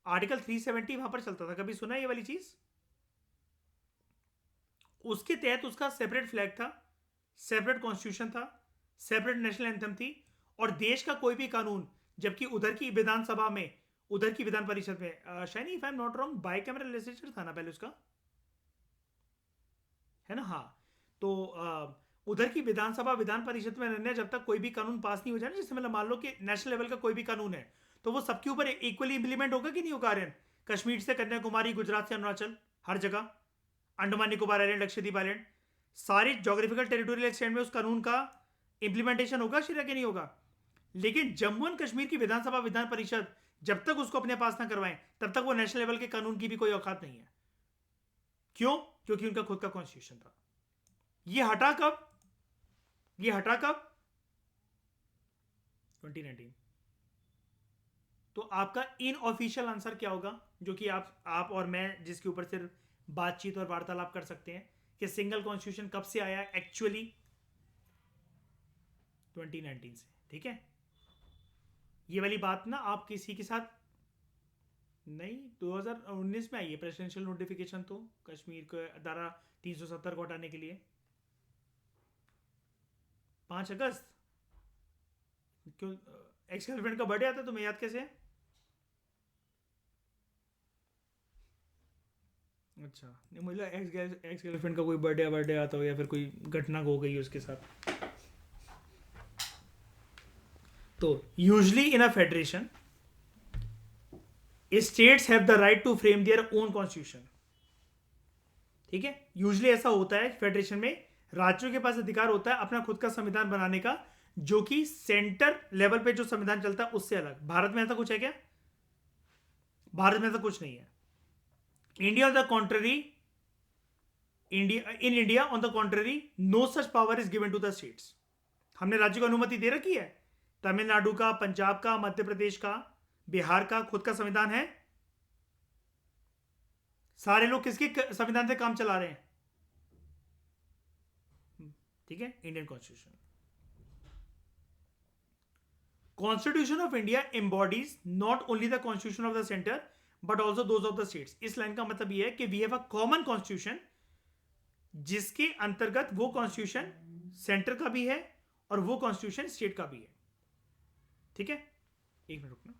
आर्टिकल 370 वहां पर चलता था, कभी सुना है ये वाली चीज? उसके तहत उसका सेपरेट फ्लैग था, सेपरेट कॉन्स्टिट्यूशन था, सेपरेट नेशनल एंथम थी, और देश का कोई भी कानून, जबकि उधर की विधानसभा में, उधर की विधान परिषद में, शायद if I am not wrong by camera legislature था ना पहले उसका, है ना, हाँ। तो उधर की विधानसभा, विधान परिषद में रहने, जब तक कोई भी कानून पास नहीं हो जाए ना, जैसे मतलब मान लो कि नेशनल लेवल का कोई भी कानून है, तो वो सबके ऊपर इक्वली इंप्लीमेंट होगा कि नहीं होगा आर्यन? कश्मीर से कन्याकुमारी, गुजरात से अरुणाचल, हर जगह, अंडमान निकोबार आइलैंड, लक्षद्वीप आइलैंड, सारी जोग्राफिकल टेरिटोरियल एक्सटेंड में उस कानून का इंप्लीमेंटेशन होगा श्रेया कि नहीं होगा? लेकिन जम्मू एंड कश्मीर की विधानसभा, विधान परिषद जब तक उसको अपने पास ना करवाएं, तब तक वो नेशनल लेवल के कानून की भी कोई औकात नहीं है। क्यों? क्योंकि उनका खुद का कॉन्स्टिट्यूशन था। ये हटा कब? ये हटा कब? 2019। तो आपका इनऑफिशियल आंसर क्या होगा, जो कि आप और मैं जिसके ऊपर सिर्फ बातचीत और वार्तालाप कर सकते हैं, कि सिंगल कॉन्स्टिट्यूशन कब से आया एक्चुअली? 2019 से, ठीक है। ये वाली बात ना आप किसी के साथ नहीं, 2019 में आई है प्रेसिडेंशियल नोटिफिकेशन तो कश्मीर को धारा 370 को हटाने के लिए, 5 अगस्त। क्यों एक्स गर्लफ्रेंड का बर्थडे आता है तुम्हें याद कैसे है? अच्छा, नहीं मुझे एक्स गर्लफ्रेंड का कोई बर्थडे आता हो या फिर कोई घटना हो गई उसके साथ। तो usually in a federation states have the right to frame their own constitution, ठीक है। यूजली ऐसा होता है फेडरेशन में राज्यों के पास अधिकार होता है अपना खुद का संविधान बनाने का, जो कि सेंटर लेवल पे जो संविधान चलता है उससे अलग। भारत में ऐसा कुछ है क्या? भारत में ऐसा कुछ नहीं है। India on the contrary, India on the contrary no such power is given to the states. हमने राज्य को अनुमति दे रखी है। तमिलनाडु का, पंजाब का, मध्य प्रदेश का, बिहार का खुद का संविधान है। सारे लोग किसके संविधान से काम चला रहे हैं? ठीक है, Indian constitution. Constitution of India embodies not only the constitution of the centre but also those of the states. इस लाइन का मतलब यह है कि we have a common constitution जिसके अंतर्गत वो कॉन्स्टिट्यूशन सेंटर का भी है और वो कॉन्स्टिट्यूशन स्टेट का भी है, ठीक है। एक मिनट रुकना।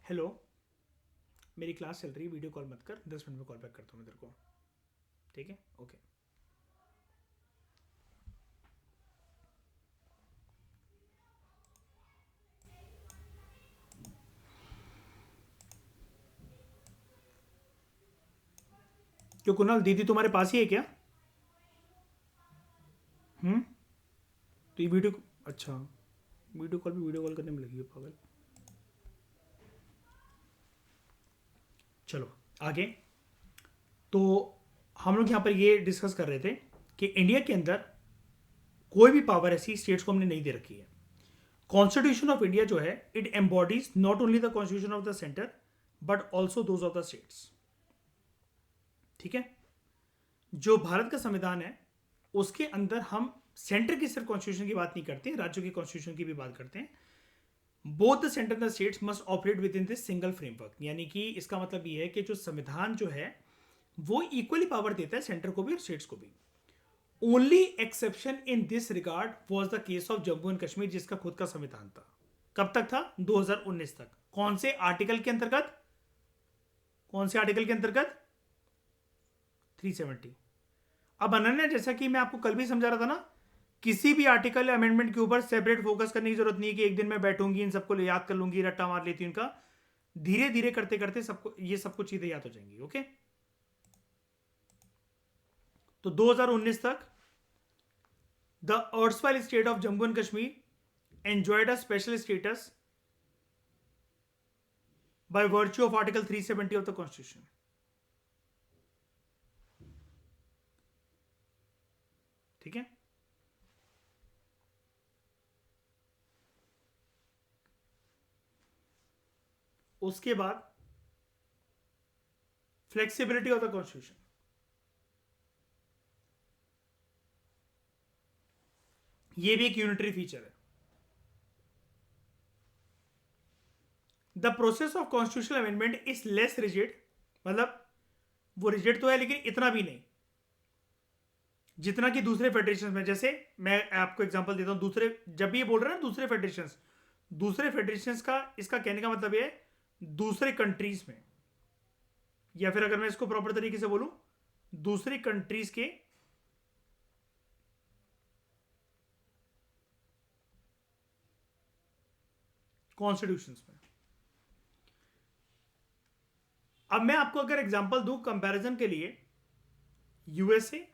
हेलो, मेरी क्लास चल रही है, वीडियो कॉल मत कर, 10 मिनट में कॉल बैक करता हूँ मैं तेरे को, ठीक है? ओके। क्यों कुणाल, दीदी तुम्हारे पास ही है क्या? तो ये वीडियो, अच्छा, वीडियो कॉल करने में लगी है पागल। चलो आगे। तो हम लोग यहाँ पर ये डिस्कस कर रहे थे कि इंडिया के अंदर कोई भी पावर ऐसी स्टेट्स को हमने नहीं दे रखी है। कॉन्स्टिट्यूशन ऑफ इंडिया जो है it embodies not only the constitution of the centre but also those of the states, ठीक है। जो भारत का संविधान है उसके अंदर हम सेंटर की सिर्फ कॉन्स्टिट्यूशन की बात नहीं करते, राज्यों की कॉन्स्टिट्यूशन की भी बात करते हैं। Both the centre the states must operate with in this single framework, यानी कि इसका मतलब ये है कि जो संविधान जो है वो इक्वली पावर देता है सेंटर को भी और स्टेट्स को भी। Only exception in this regard was the case of Jammu and Kashmir, जिसका खुद का संविधान था। कब तक था? 2019 तक। कौन से आर्टिकल के अंतर्गत? 370। अब अनन्या, जैसा कि मैं आपको कल भी समझा रहा था ना, किसी भी आर्टिकल अमेंडमेंट के ऊपर सेपरेट फोकस करने की जरूरत नहीं है कि एक दिन मैं बैठूंगी इन सबको याद कर लूंगी, रट्टा मार लेती हूं इनका। धीरे धीरे करते करते सबको ये सब कुछ चीजें याद हो जाएंगी, ओके। तो 2019 तक the erstwhile state of Jammu and Kashmir enjoyed a special status by virtue of article 370 of the constitution, ठीक है। उसके बाद फ्लेक्सिबिलिटी ऑफ द कॉन्स्टिट्यूशन, ये भी एक यूनिटरी फीचर है। The process of constitutional amendment is less rigid, मतलब वो रिजिड तो है लेकिन इतना भी नहीं जितना कि दूसरे फेडरेशन में। जैसे मैं आपको एग्जांपल देता हूं, दूसरे जब भी ये बोल रहे हैं दूसरे फेडरेशन का, इसका कहने का मतलब ये है दूसरे कंट्रीज में, या फिर अगर मैं इसको प्रॉपर तरीके से बोलूं, दूसरी कंट्रीज के कॉन्स्टिट्यूशंस में। अब मैं आपको अगर एग्जांपल दूं कंपैरिजन के लिए, यूएसए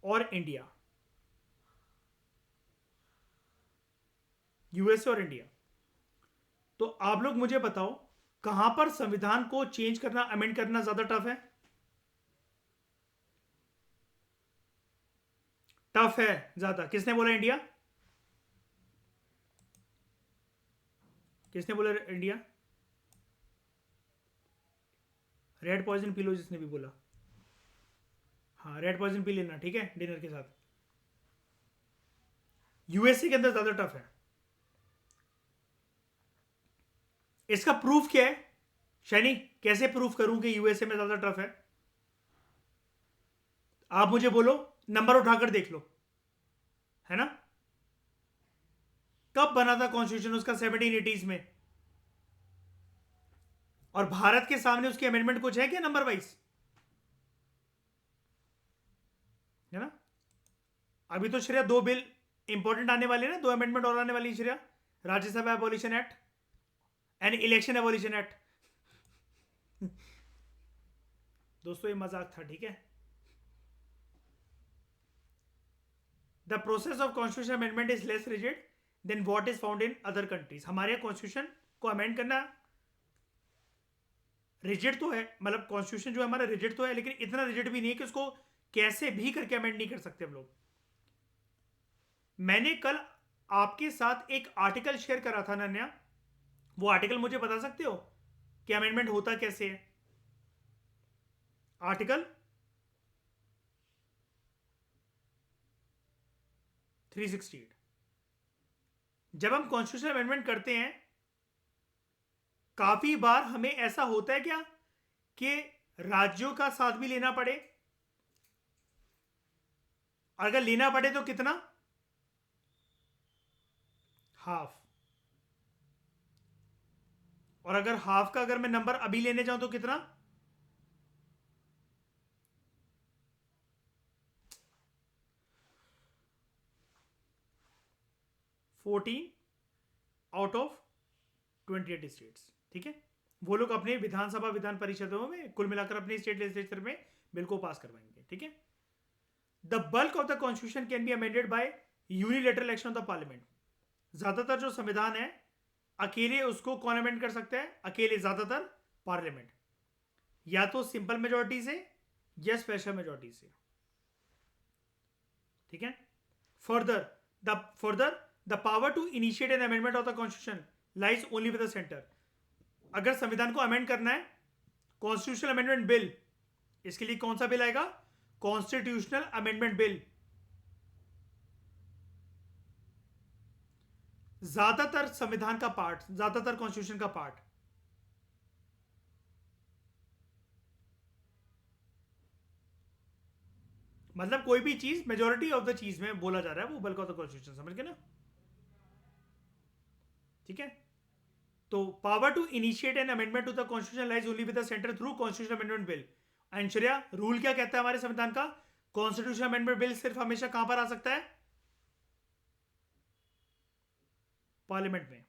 और इंडिया, यूएसए और इंडिया, तो आप लोग मुझे बताओ कहां पर संविधान को चेंज करना, अमेंड करना ज्यादा टफ है? टफ है ज्यादा। किसने बोला इंडिया? किसने बोला India? Red poison P low जिसने भी बोला। हाँ, रेड पॉइजन पी लेना, ठीक है, डिनर के साथ। यूएसए के अंदर ज्यादा टफ है। इसका प्रूफ क्या है शैनी? कैसे प्रूफ करूं कि यूएसए में ज्यादा टफ है? आप मुझे बोलो, नंबर उठाकर देख लो, है ना? कब बना था कॉन्स्टिट्यूशन उसका? 1780s में। और भारत के सामने उसकी अमेंडमेंट कुछ है क्या नंबर वाइज? है ना? अभी तो श्रेया 2 बिल इंपॉर्टेंट आने वाले ना, 2 अमेंडमेंट और आने वाली श्रेया। Rajya Sabha abolition act and election abolition act. दोस्तों ये मजाक था, ठीक है? The process of constitution amendment is less rigid than what is found in other countries. हमारे कॉन्स्टिट्यूशन को अमेंड करना रिजिड तो है, मतलब कॉन्स्टिट्यूशन जो है हमारा रिजिड तो है, लेकिन इतना रिजिड भी नहीं है कि उसको कैसे भी करके अमेंड नहीं कर सकते हम लोग। मैंने कल आपके साथ एक आर्टिकल शेयर करा था नन्या, वो आर्टिकल मुझे बता सकते हो कि अमेंडमेंट होता कैसे है? आर्टिकल 368। जब हम कॉन्स्टिट्यूशन अमेंडमेंट करते हैं, काफी बार हमें ऐसा होता है क्या कि राज्यों का साथ भी लेना पड़े? अगर लेना पड़े तो कितना? हाफ। और अगर हाफ का अगर मैं नंबर अभी लेने जाऊं तो कितना? 14 आउट ऑफ 28 स्टेट्स, ठीक है? वो लोग अपने विधानसभा विधान परिषदों में कुल मिलाकर अपने स्टेट लेजिस्लेचर में बिल को पास करवाएंगे, ठीक है? The bulk of the constitution can be amended bye unilateral action of the parliament. ज्यादातर जो संविधान है अकेले उसको कौन अमेंड कर सकता है? अकेले ज्यादातर पार्लियामेंट, या तो सिंपल मेजोरिटी से या स्पेशल मेजोरिटी से, ठीक है? Further the power to initiate an amendment of the constitution lies only with the centre. अगर संविधान को अमेंड करना है, कॉन्स्टिट्यूशनल अमेंडमेंट बिल, इसके लिए कौन सा बिल आएगा? Constitutional amendment bill. ज्यादातर संविधान का पार्ट, ज्यादातर कॉन्स्टिट्यूशन का पार्ट, मतलब कोई भी चीज मेजोरिटी ऑफ द चीज में बोला जा रहा है वो बल्क ऑफ द कॉन्स्टिट्यूशन, समझ गए ना? ठीक है? तो power to initiate an amendment to the constitution lies only with the centre through constitution amendment bill. Ansharya, rule क्या कहता है हमारे संविधान का? कॉन्स्टिट्यूशन अमेंडमेंट बिल सिर्फ हमेशा कहां पर आ सकता है? पार्लियामेंट में।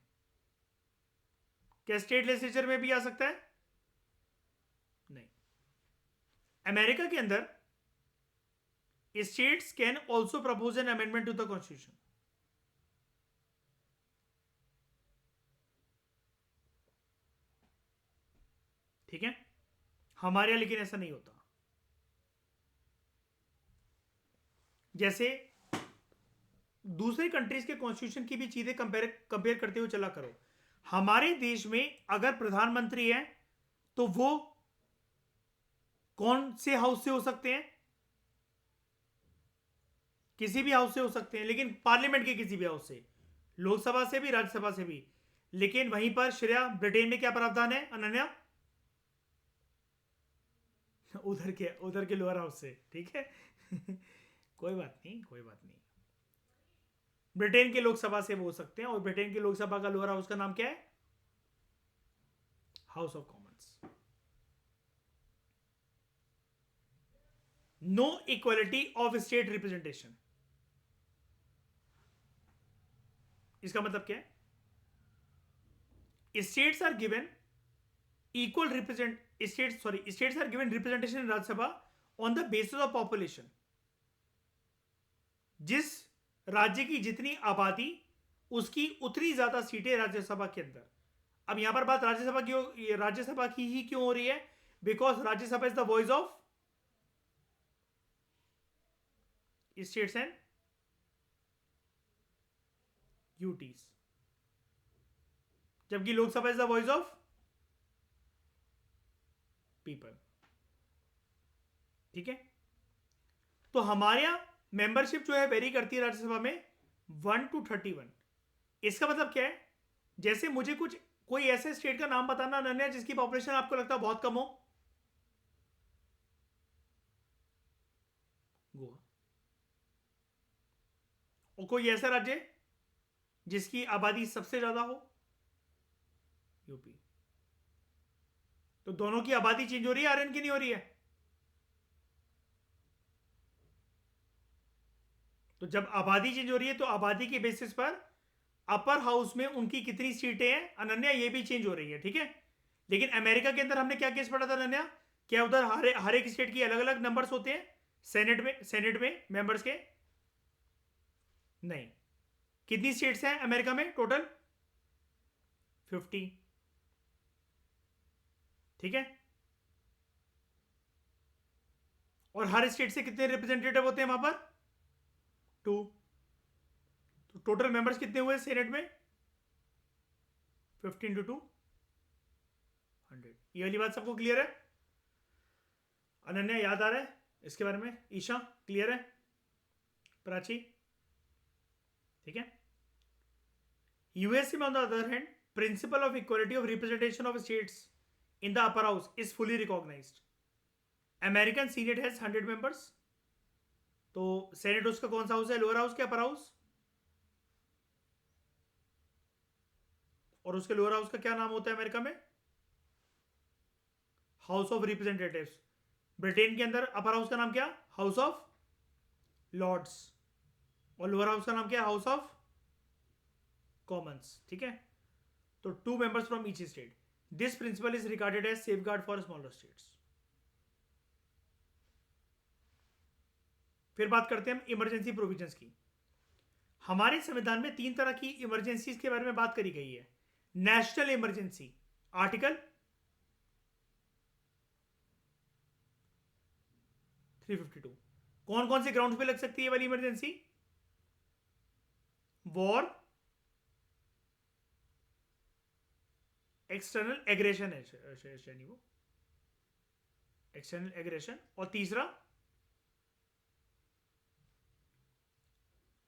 क्या स्टेट लेजिस्लेचर में भी आ सकता है? नहीं। अमेरिका के अंदर states can also propose an amendment to the constitution. ठीक है? हमारे यहां लेकिन ऐसा नहीं होता। जैसे दूसरे कंट्रीज के कॉन्स्टिट्यूशन की भी चीजें कंपेयर करते हुए चला करो। हमारे देश में अगर प्रधानमंत्री है तो वो कौन से हाउस से हो सकते हैं? किसी भी हाउस से हो सकते हैं, लेकिन पार्लियामेंट के किसी भी हाउस से, लोकसभा से भी, राज्यसभा से भी। लेकिन वहीं पर श्रेया, ब्रिटेन में क्या प्रावधान है अनन्या? उधर के लोअर हाउस से, ठीक है? कोई बात नहीं, कोई बात नहीं। ब्रिटेन के लोकसभा से वो हो सकते हैं, और ब्रिटेन की लोकसभा का लोअर हाउस का नाम क्या है? House of Commons. No equality of state representation. इसका मतलब क्या है? States are given equal states are given representation in Rajya Sabha on the basis of population. जिस राज्य की जितनी आबादी उसकी उतनी ज्यादा सीटें राज्यसभा के अंदर. अब यहां पर बात राज्यसभा की ही क्यों हो रही है? Because Rajya Sabha is the voice of states and UTs, जबकि Lok Sabha is the voice of people. ठीक है, तो हमारे यहां मेंबरशिप जो है वेरी करती है राज्यसभा में 1 to 31. इसका मतलब क्या है? जैसे मुझे कोई ऐसे स्टेट का नाम बताना अनन्या जिसकी पॉपुलेशन आपको लगता है बहुत कम हो. गोवा. और कोई ऐसा राज्य जिसकी आबादी सबसे ज्यादा हो. यूपी. तो दोनों की आबादी चेंज हो रही है, आर्यन की नहीं हो रही है. तो जब आबादी चेंज हो रही है तो आबादी के बेसिस पर अपर हाउस में उनकी कितनी सीटें हैं अनन्या, ये भी चेंज हो रही है. ठीक है, लेकिन अमेरिका के अंदर हमने क्या केस पढ़ा था अनन्या? क्या उधर हर एक स्टेट की अलग अलग नंबर्स होते हैं सेनेट में मेंबर्स के? नहीं. कितनी स्टेट्स हैं अमेरिका में टोटल? 50. ठीक है, और हर स्टेट से कितने रिप्रेजेंटेटिव होते हैं वहां पर? 2. तो टोटल मेंबर्स कितने हुए सेनेट में? 15 into 2 100. ये वाली बात सबको क्लियर है? अनन्या याद आ रहा है इसके बारे में? ईशा क्लियर है? प्राची ठीक है. यूएसए में on the other hand principle of equality of representation of states in the upper house is fully recognised. American senate has 100 members. तो सेनेट उसका कौन सा हाउस है? लोअर हाउस के अपर हाउस? और उसके लोअर हाउस का क्या नाम होता है अमेरिका में? House of representatives. ब्रिटेन के अंदर अपर हाउस का नाम क्या? House of Lords. और लोअर हाउस का नाम क्या है? House of Commons. ठीक है, तो 2 members from each state. This principle is regarded as safeguard for smaller states. फिर बात करते हैं हम इमरजेंसी प्रोविजंस की. हमारे संविधान में 3 तरह की इमरजेंसीज के बारे में बात करी गई है. National emergency article 352. कौन कौन से ग्राउंड पे लग सकती है वाली इमरजेंसी? वॉर, एक्सटर्नल एग्रेशन है वो एक्सटर्नल एग्रेशन. और तीसरा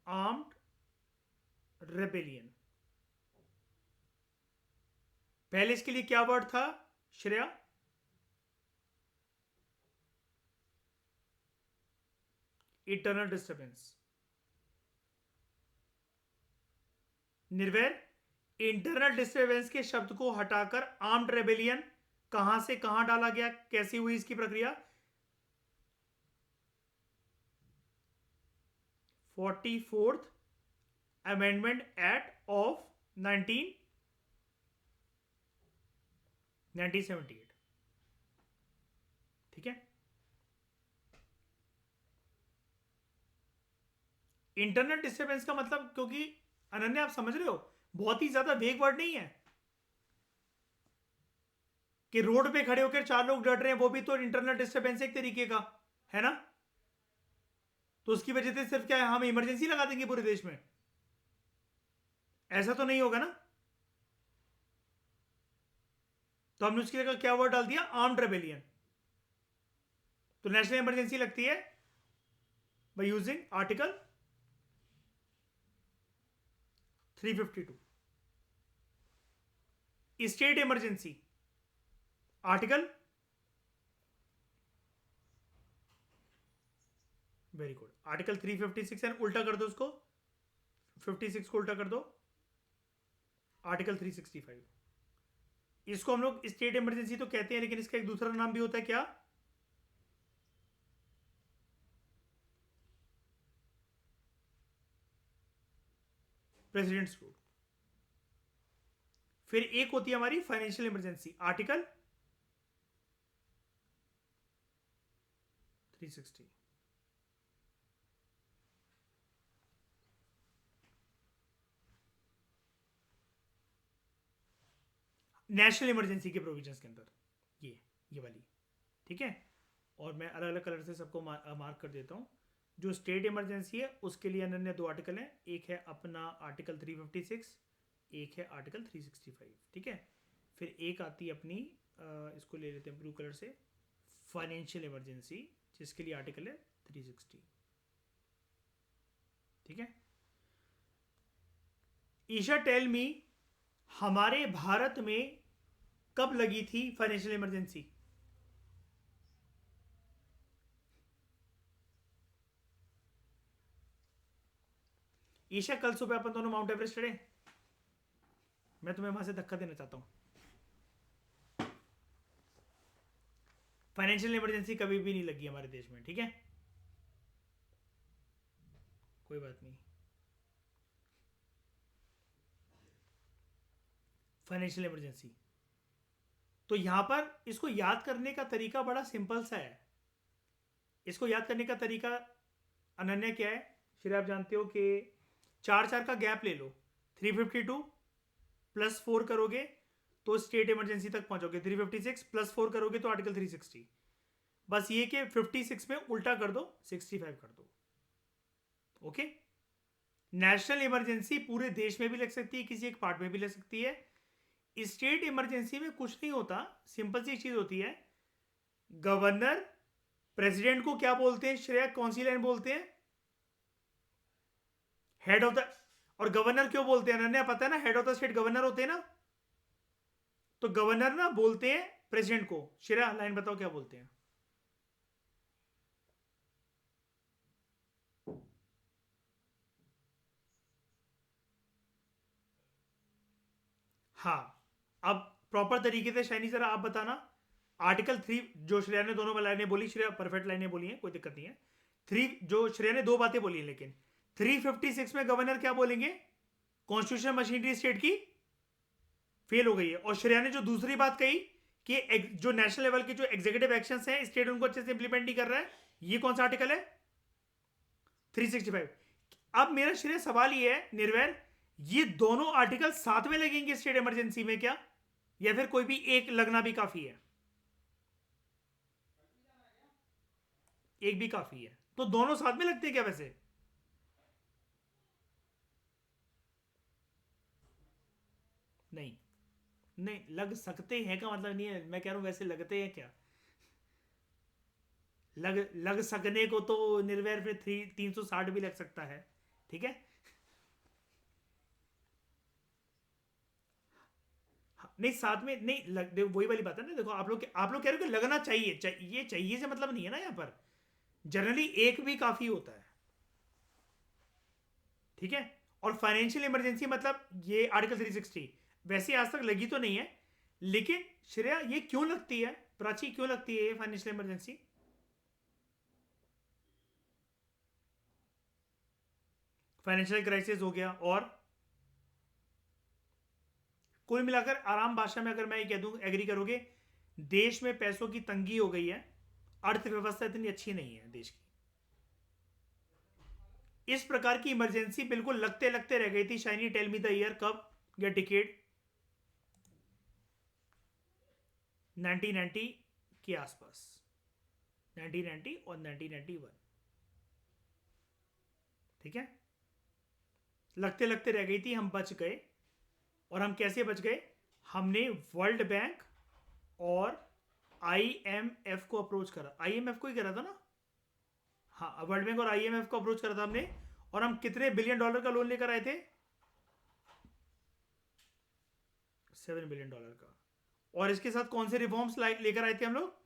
आर्म्ड रेबेलियन. पहले इसके लिए क्या वर्ड था Shreya? Internal disturbance. Nirvair, internal disturbance के शब्द को हटाकर आर्म्ड रेबेलियन कहां से कहां डाला गया? कैसी हुई इसकी प्रक्रिया? 44th amendment act of 1978. ठीक है, इंटरनल डिस्टर्बेंस का मतलब, क्योंकि अनन्या आप समझ रहे हो बहुत ही ज्यादा वेग वर्ड नहीं है कि रोड पे खड़े होकर 4 लोग डर रहे हैं, वो भी तो इंटरनल डिस्टर्बेंस एक तरीके का है ना. तो उसकी वजह से सिर्फ क्या है, हम इमरजेंसी लगा देंगे पूरे देश में? ऐसा तो नहीं होगा ना. तो हमने उसकी जगह क्या वर्ड डाल दिया? Armed rebellion. तो नेशनल इमरजेंसी लगती है by using article 352. State emergency article, very good, article 356 and उल्टा कर दो उसको, 56 को उल्टा कर दो, आर्टिकल 365. इसको हम लोग स्टेट इमरजेंसी तो कहते हैं, लेकिन इसका एक दूसरा नाम भी होता है क्या? Presidents rule. फिर एक होती है हमारी financial emergency, article 360। National emergency के प्रोविजंस के अंदर ये वाली, ठीक है। और मैं अलग अलग कलर से सबको मार्क कर देता हूँ। जो स्टेट इमरजेंसी है उसके लिए अन्य दो आर्टिकल हैं, एक है अपना आर्टिकल 356, एक है आर्टिकल 365, ठीक है। फिर एक आती है अपनी इसको ले लेते हैं ब्लू कलर से, फाइनेंशियल इमरजेंसी, जिसके लिए आर्टिकल है 360, ठीक है। ईशा टेल मी, हमारे भारत में कब लगी थी फाइनेंशियल इमरजेंसी? ईशा कल सुबह अपन दोनों माउंट एवरेस्ट चढ़े, मैं तुम्हें वहां से धक्का देना चाहता हूं। फाइनेंशियल इमरजेंसी कभी भी नहीं लगी हमारे देश में, ठीक है, कोई बात नहीं। फाइनेंशियल इमरजेंसी, तो यहां पर इसको याद करने का तरीका बड़ा सिंपल सा है। इसको याद करने का तरीका अनन्या क्या है, फिर आप जानते हो कि 4 का गैप ले लो, 352 प्लस 4 करोगे तो स्टेट इमरजेंसी तक पहुंचोगे, 356 प्लस 4 करोगे तो आर्टिकल 360। बस ये कि 56 में उल्टा कर दो, 65 कर दो, ओके। नेशनल इमरजेंसी पूरे देश में भी लग सकती है, किसी एक पार्ट में भी लग सकती है। स्टेट इमरजेंसी में कुछ नहीं होता, सिंपल सी चीज होती है। गवर्नर प्रेसिडेंट को क्या बोलते हैं श्रेया, कौन सी लाइन बोलते हैं? हेड ऑफ द, और गवर्नर क्यों बोलते हैं अनन्या, पता है ना, head of the state governor होते हैं ना, तो गवर्नर ना बोलते हैं प्रेसिडेंट को। श्रेया लाइन बताओ क्या बोलते हैं? हाँ, अब प्रॉपर तरीके से शाइनी जरा आप बताना। आर्टिकल 3 जो श्रेया ने दोनों लाइनें बोली, श्रेया परफेक्ट लाइनें बोली हैं, कोई दिक्कत नहीं है। 3 जो श्रेया ने दो बातें बोली हैं, लेकिन 356 में गवर्नर क्या बोलेंगे? कॉन्स्टिट्यूशन मशीनरी स्टेट की फेल हो गई है। और श्रेया ने जो दूसरी बात कही कि जो नेशनल लेवल के जो एग्जीक्यूटिव एक्शंस हैं स्टेट उनको अच्छे से इंप्लीमेंट नहीं कर रहा है, ये कौन सा आर्टिकल है? 365। अब मेरा श्रेय सवाल ये है निर्वैर, ये दोनों आर्टिकल साथ में लगेंगे स्टेट इमरजेंसी में क्या, या फिर कोई भी एक लगना भी काफी है? एक भी काफी है, तो दोनों साथ में लगते हैं क्या वैसे? नहीं नहीं, लग सकते हैं का मतलब नहीं है, मैं कह रहा हूं वैसे लगते हैं क्या? लग सकने को तो निर्वैर फिर 360 भी लग सकता है, ठीक है। हाँ, नहीं साथ में नहीं देखो वही वाली बात है ना, देखो आप लोग कह रहे हो कि लगना चाहिए चाहिए से मतलब नहीं है ना यहाँ पर, जनरली एक भी काफी होता है, ठीक है। और फाइनेंशियल इमरजेंसी मतलब ये आर्टिकल 360 वैसे आज तक लगी तो नहीं है, लेकिन श्रेया ये क्यों लगती है, प्राची क्यों लगती है ये फाइनेंशियल इमरजेंसी? फाइनेंशियल क्राइसिस हो गया, और कुल मिलाकर आराम भाषा में अगर मैं ये कह दूं, एग्री करोगे, देश में पैसों की तंगी हो गई है, अर्थव्यवस्था इतनी अच्छी नहीं है देश की, इस प्रकार की इमरजेंसी बिल्कुल लगते लगते रह गई थी। Shiny tell me the year, कब या डिकेड? 1990 के आसपास, 1990 और 1991, ठीक है। लगते लगते रह गई थी, हम बच गए। और हम कैसे बच गए? हमने वर्ल्ड बैंक और आईएमएफ को अप्रोच करा, आईएमएफ को ही करा था ना, हाँ वर्ल्ड बैंक और आईएमएफ को अप्रोच करा था हमने। और हम कितने बिलियन डॉलर का लोन लेकर आए थे? $7 बिलियन का। और इसके साथ कौन से रिफॉर्म्स लेकर आए थे हम लोग?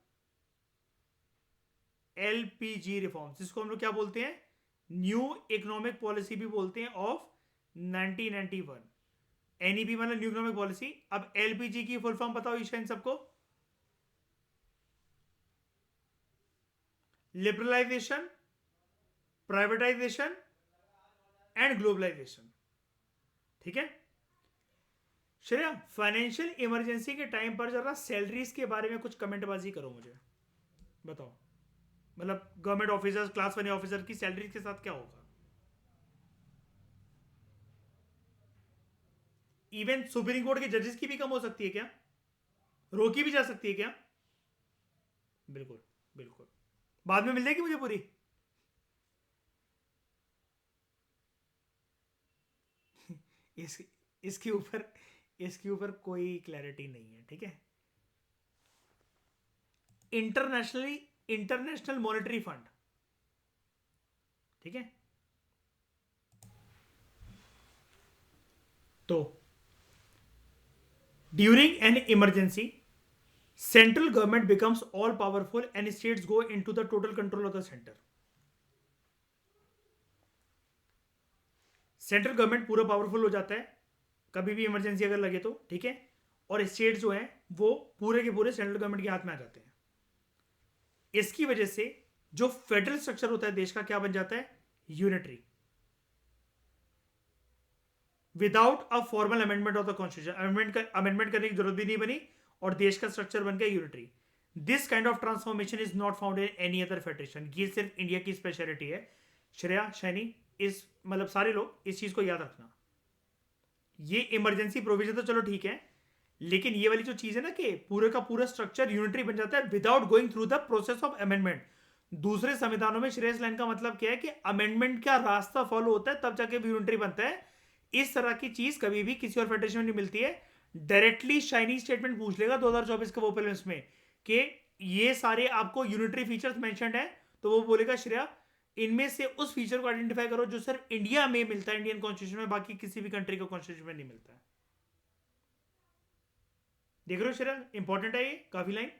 एलपीजी रिफॉर्म्स, जिसको हम लोग क्या बोलते हैं, न्यू इकोनॉमिक पॉलिसी भी बोलते हैं, ऑफ 1991। एनईपी मतलब न्यू इकोनॉमिक पॉलिसी। अब एलपीजी की फुल फॉर्म बताओ ईशा इन सबको? लिबरलाइजेशन, प्राइवेटाइजेशन एंड ग्लोबलाइजेशन, ठीक है। श्रेया फाइनेंशियल इमरजेंसी के टाइम पर जरा सैलरीज के बारे में कुछ कमेंटबाजी करो, मुझे बताओ। मतलब गवर्नमेंट ऑफिसर्स, क्लास 1 ऑफिसर की सैलरी के साथ क्या होगा? इवन सुप्रीम कोर्ट के जजेस की भी कम हो सकती है क्या? रोकी भी जा सकती है क्या? बिल्कुल, बिल्कुल। बाद में मिल जाएगी मुझे पूरी। इस इसके ऊपर इसके ऊपर कोई क्लैरिटी नहीं है, ठीक है। इंटरनेशनली इंटरनेशनल मॉनेटरी फंड, ठीक है। तो during an emergency central government becomes all powerful and states go into the total control of the centre. Central government पूरा पावरफुल हो जाता है कभी भी इमरजेंसी अगर लगे तो, ठीक है। और स्टेट जो है वो पूरे के पूरे सेंट्रल गवर्नमेंट के हाथ में आ जाते हैं। इसकी वजह से जो फेडरल स्ट्रक्चर होता है देश का क्या बन जाता है? Unitary, without a formal amendment of the constitution. Amendment करने की जरूरत भी नहीं बनी और देश का स्ट्रक्चर बन गया unitary. This kind of transformation is not found in any other federation. ये सिर्फ इंडिया की स्पेशलिटी है। श्रेया, शैनी, इस मतलब सारे लोग इस चीज को याद रखना। ये इमरजेंसी प्रोविजन तो चलो ठीक है, लेकिन ये वाली जो चीज है ना कि पूरे का पूरा स्ट्रक्चर यूनिटरी बन जाता है without going through the process of amendment. दूसरे संविधानों में श्रेयस लाइन का मतलब क्या है कि अमेंडमेंट का रास्ता फॉलो होता है तब जाके यूनिटरी बनता है। इस तरह की चीज कभी भी किसी और फेडरेशन में नहीं मिलती है। डायरेक्टली शाइनी स्टेटमेंट पूछ लेगा 2024 के वो प्रीलिम्स में कि ये सारे आपको यूनिटरी फीचर्स मेंशन्ड है, तो वो बोलेगा श्रेया इनमें से उस फीचर को आइडेंटिफाई करो जो सिर्फ इंडिया में मिलता है, इंडियन कॉन्स्टिट्यूशन में, बाकी किसी भी कंट्री के कॉन्स्टिट्यूशन में नहीं मिलता है। देख रहे हो श्रेया, इंपॉर्टेंट है ये काफी लाइन।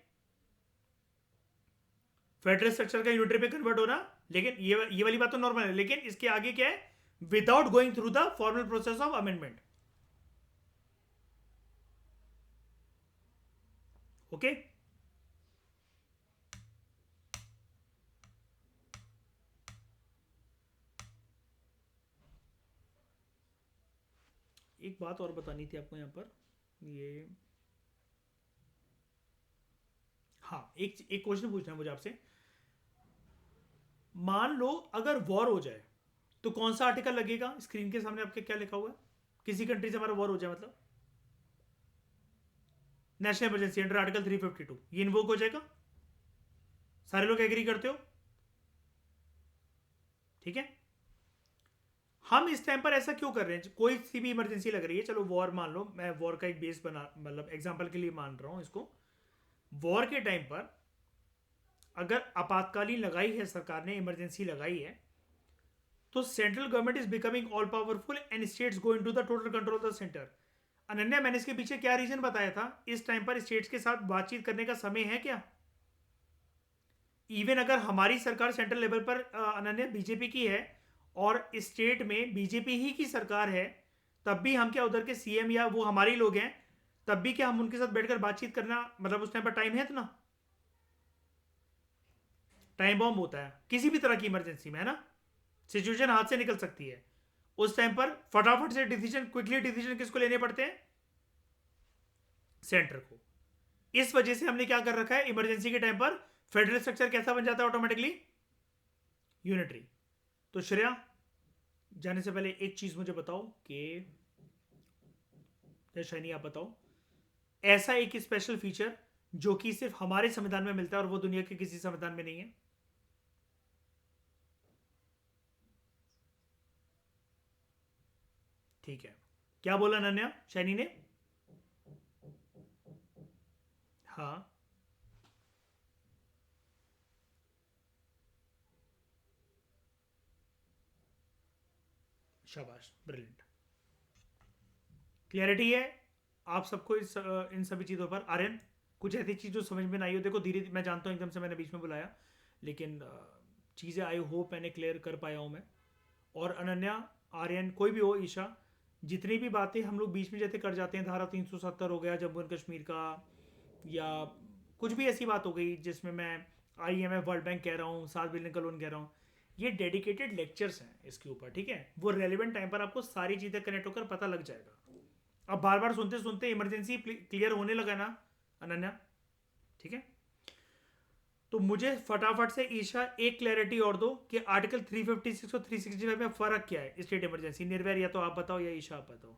फेडरल स्ट्रक्चर का यूनिटरी पे कन्वर्ट होना, लेकिन ये वाली बात तो नॉर्मल है, लेकिन इसके आगे क्या है? Without going through the formal process of amendment. Okay, एक बात और बतानी थी आपको यहां पर। ये हाँ, एक क्वेश्चन पूछना है मुझे आपसे। मान लो अगर वॉर हो जाए तो कौन सा आर्टिकल लगेगा? स्क्रीन के सामने आपके क्या लिखा हुआ है? किसी कंट्री से हमारा वॉर हो जाए मतलब नेशनल इमरजेंसी अंडर आर्टिकल 352 ये इन्वोक हो जाएगा। सारे लोग एग्री करते हो? ठीक है। हम इस टाइम पर ऐसा क्यों कर रहे हैं? कोई सी भी इमरजेंसी लग रही है, चलो वॉर मान लो, मैं वॉर का एक बेस बना मतलब एग्जांपल के लिए मान रहा हूं इसको। वॉर के टाइम पर अगर आपातकालीन लगाई है सरकार ने, इमरजेंसी लगाई है, तो central government is becoming all powerful and states go into the total control of the centre. Ananya, मैंने इसके पीछे क्या रीजन बताया था? इस टाइम पर स्टेट्स के साथ बातचीत करने का समय है क्या? इवन अगर हमारी सरकार सेंट्रल लेवल पर अनन्या बीजेपी की है और स्टेट में बीजेपी ही की सरकार है, तब भी हम क्या उधर के सीएम या वो हमारे लोग हैं, तब भी क्या हम उनके साथ बैठकर बातचीत करना, मतलब उस टाइम पर टाइम है इतना? टाइम बॉम्ब होता है किसी भी तरह की इमरजेंसी में, है ना। सिचुएशन हाथ से निकल सकती है। उस टाइम पर फटाफट से डिसीजन, क्विकली डिसीजन किसको लेने पड़ते हैं? सेंटर को। इस वजह से हमने क्या कर रखा है, इमरजेंसी के टाइम पर फेडरल स्ट्रक्चर कैसा बन जाता है ऑटोमेटिकली? यूनिटरी। तो श्रेया, जाने से पहले एक चीज मुझे बताओ कि शैनी आप बताओ ऐसा एक स्पेशल फीचर जो कि सिर्फ हमारे संविधान में मिलता है और वो दुनिया के किसी संविधान में नहीं है। ठीक है, क्या बोला नन्या शैनी ने? हाँ, शाबाश, ब्रिलियंट। क्लियरिटी है आप सबको इन सभी चीज़ों पर। आर्यन, कुछ ऐसी चीज़ जो समझ में ना आई हो? देखो धीरे, मैं जानता हूँ एकदम से मैंने बीच में बुलाया, लेकिन चीज़ें आई होप मैंने क्लियर कर पाया हूँ मैं। और अनन्या, आर्यन, कोई भी हो, ईशा, जितनी भी बातें हम लोग बीच में जैसे कर जाते हैं, धारा 370 हो गया जम्मू एंड कश्मीर का, या कुछ भी ऐसी बात हो गई जिसमें मैं IMF वर्ल्ड बैंक कह रहा हूँ, 7 बिलियन का लोन कह रहा हूँ, ये डेडिकेटेड लेक्चर्स हैं इसके ऊपर, ठीक है। वो रेलिवेंट टाइम पर आपको सारी चीज़ें कनेक्ट होकर पता लग जाएगा। अब बार बार सुनते सुनते इमरजेंसी क्लियर होने लगा ना अनन्या, ठीक है। तो मुझे फटाफट से ईशा एक क्लैरिटी और दो कि आर्टिकल 356 और 365 में फर्क क्या है स्टेट इमरजेंसी। निर्भय या तो आप बताओ या ईशा आप बताओ।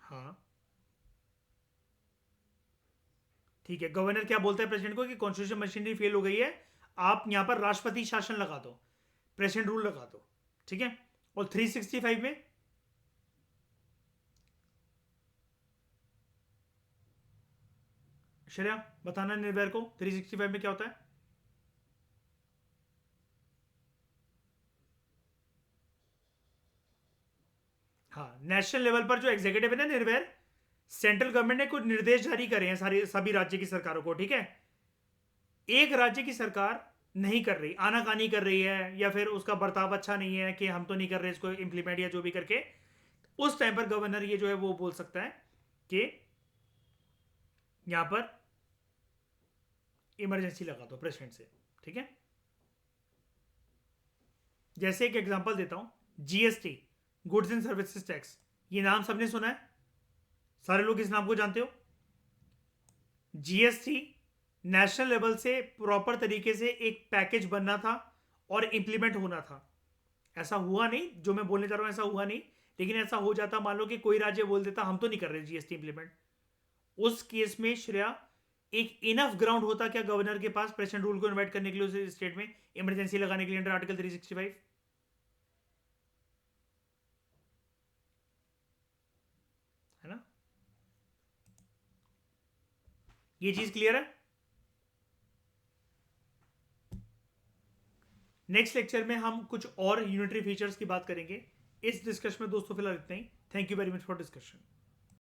हाँ ठीक है, गवर्नर क्या बोलता है प्रेसिडेंट को कि कॉन्स्टिट्यूशन मशीनरी फेल हो गई है, आप यहां पर राष्ट्रपति शासन लगा दो, प्रेसिडेंट रूल लगा दो, ठीक है। और 365 में श्रेया बताना निर्भय को 365 में क्या होता है। हाँ, नेशनल लेवल पर जो एग्जीक्यूटिव है ना निर्भय, सेंट्रल गवर्नमेंट ने कुछ निर्देश जारी करे हैं सारी सभी राज्य की सरकारों को, ठीक है। एक राज्य की सरकार नहीं कर रही, आनाकानी कर रही है या फिर उसका बर्ताव अच्छा नहीं है कि हम तो नहीं कर रहे इसको इंप्लीमेंट या जो भी करके, उस टाइम पर गवर्नर ये जो है वो बोल सकता है कि यहां पर इमरजेंसी लगा दो प्रेसिडेंट से, ठीक है। जैसे एक एग्जांपल देता हूं, GST, goods and services tax, ये नाम सबने सुना है, सारे लोग इस नाम को जानते हो। जीएसटी नेशनल लेवल से प्रॉपर तरीके से एक पैकेज बनना था और इंप्लीमेंट होना था। ऐसा हुआ नहीं, जो मैं बोलने जा रहा हूं ऐसा हुआ नहीं, लेकिन ऐसा हो जाता, मान लो कि कोई राज्य बोल देता हम तो नहीं कर रहे जीएसटी इंप्लीमेंट, उस केस में श्रेया एक इनफ ग्राउंड होता क्या गवर्नर के पास प्रेसिडेंट रूल को इन्वाइट करने के लिए उस स्टेट में इमरजेंसी लगाने के लिए अंडर आर्टिकल 365? है ना, ये चीज क्लियर है। नेक्स्ट लेक्चर में हम कुछ और यूनिटरी फीचर्स की बात करेंगे। इस डिस्कशन में दोस्तों फिलहाल इतना ही। Thank you very much for discussion.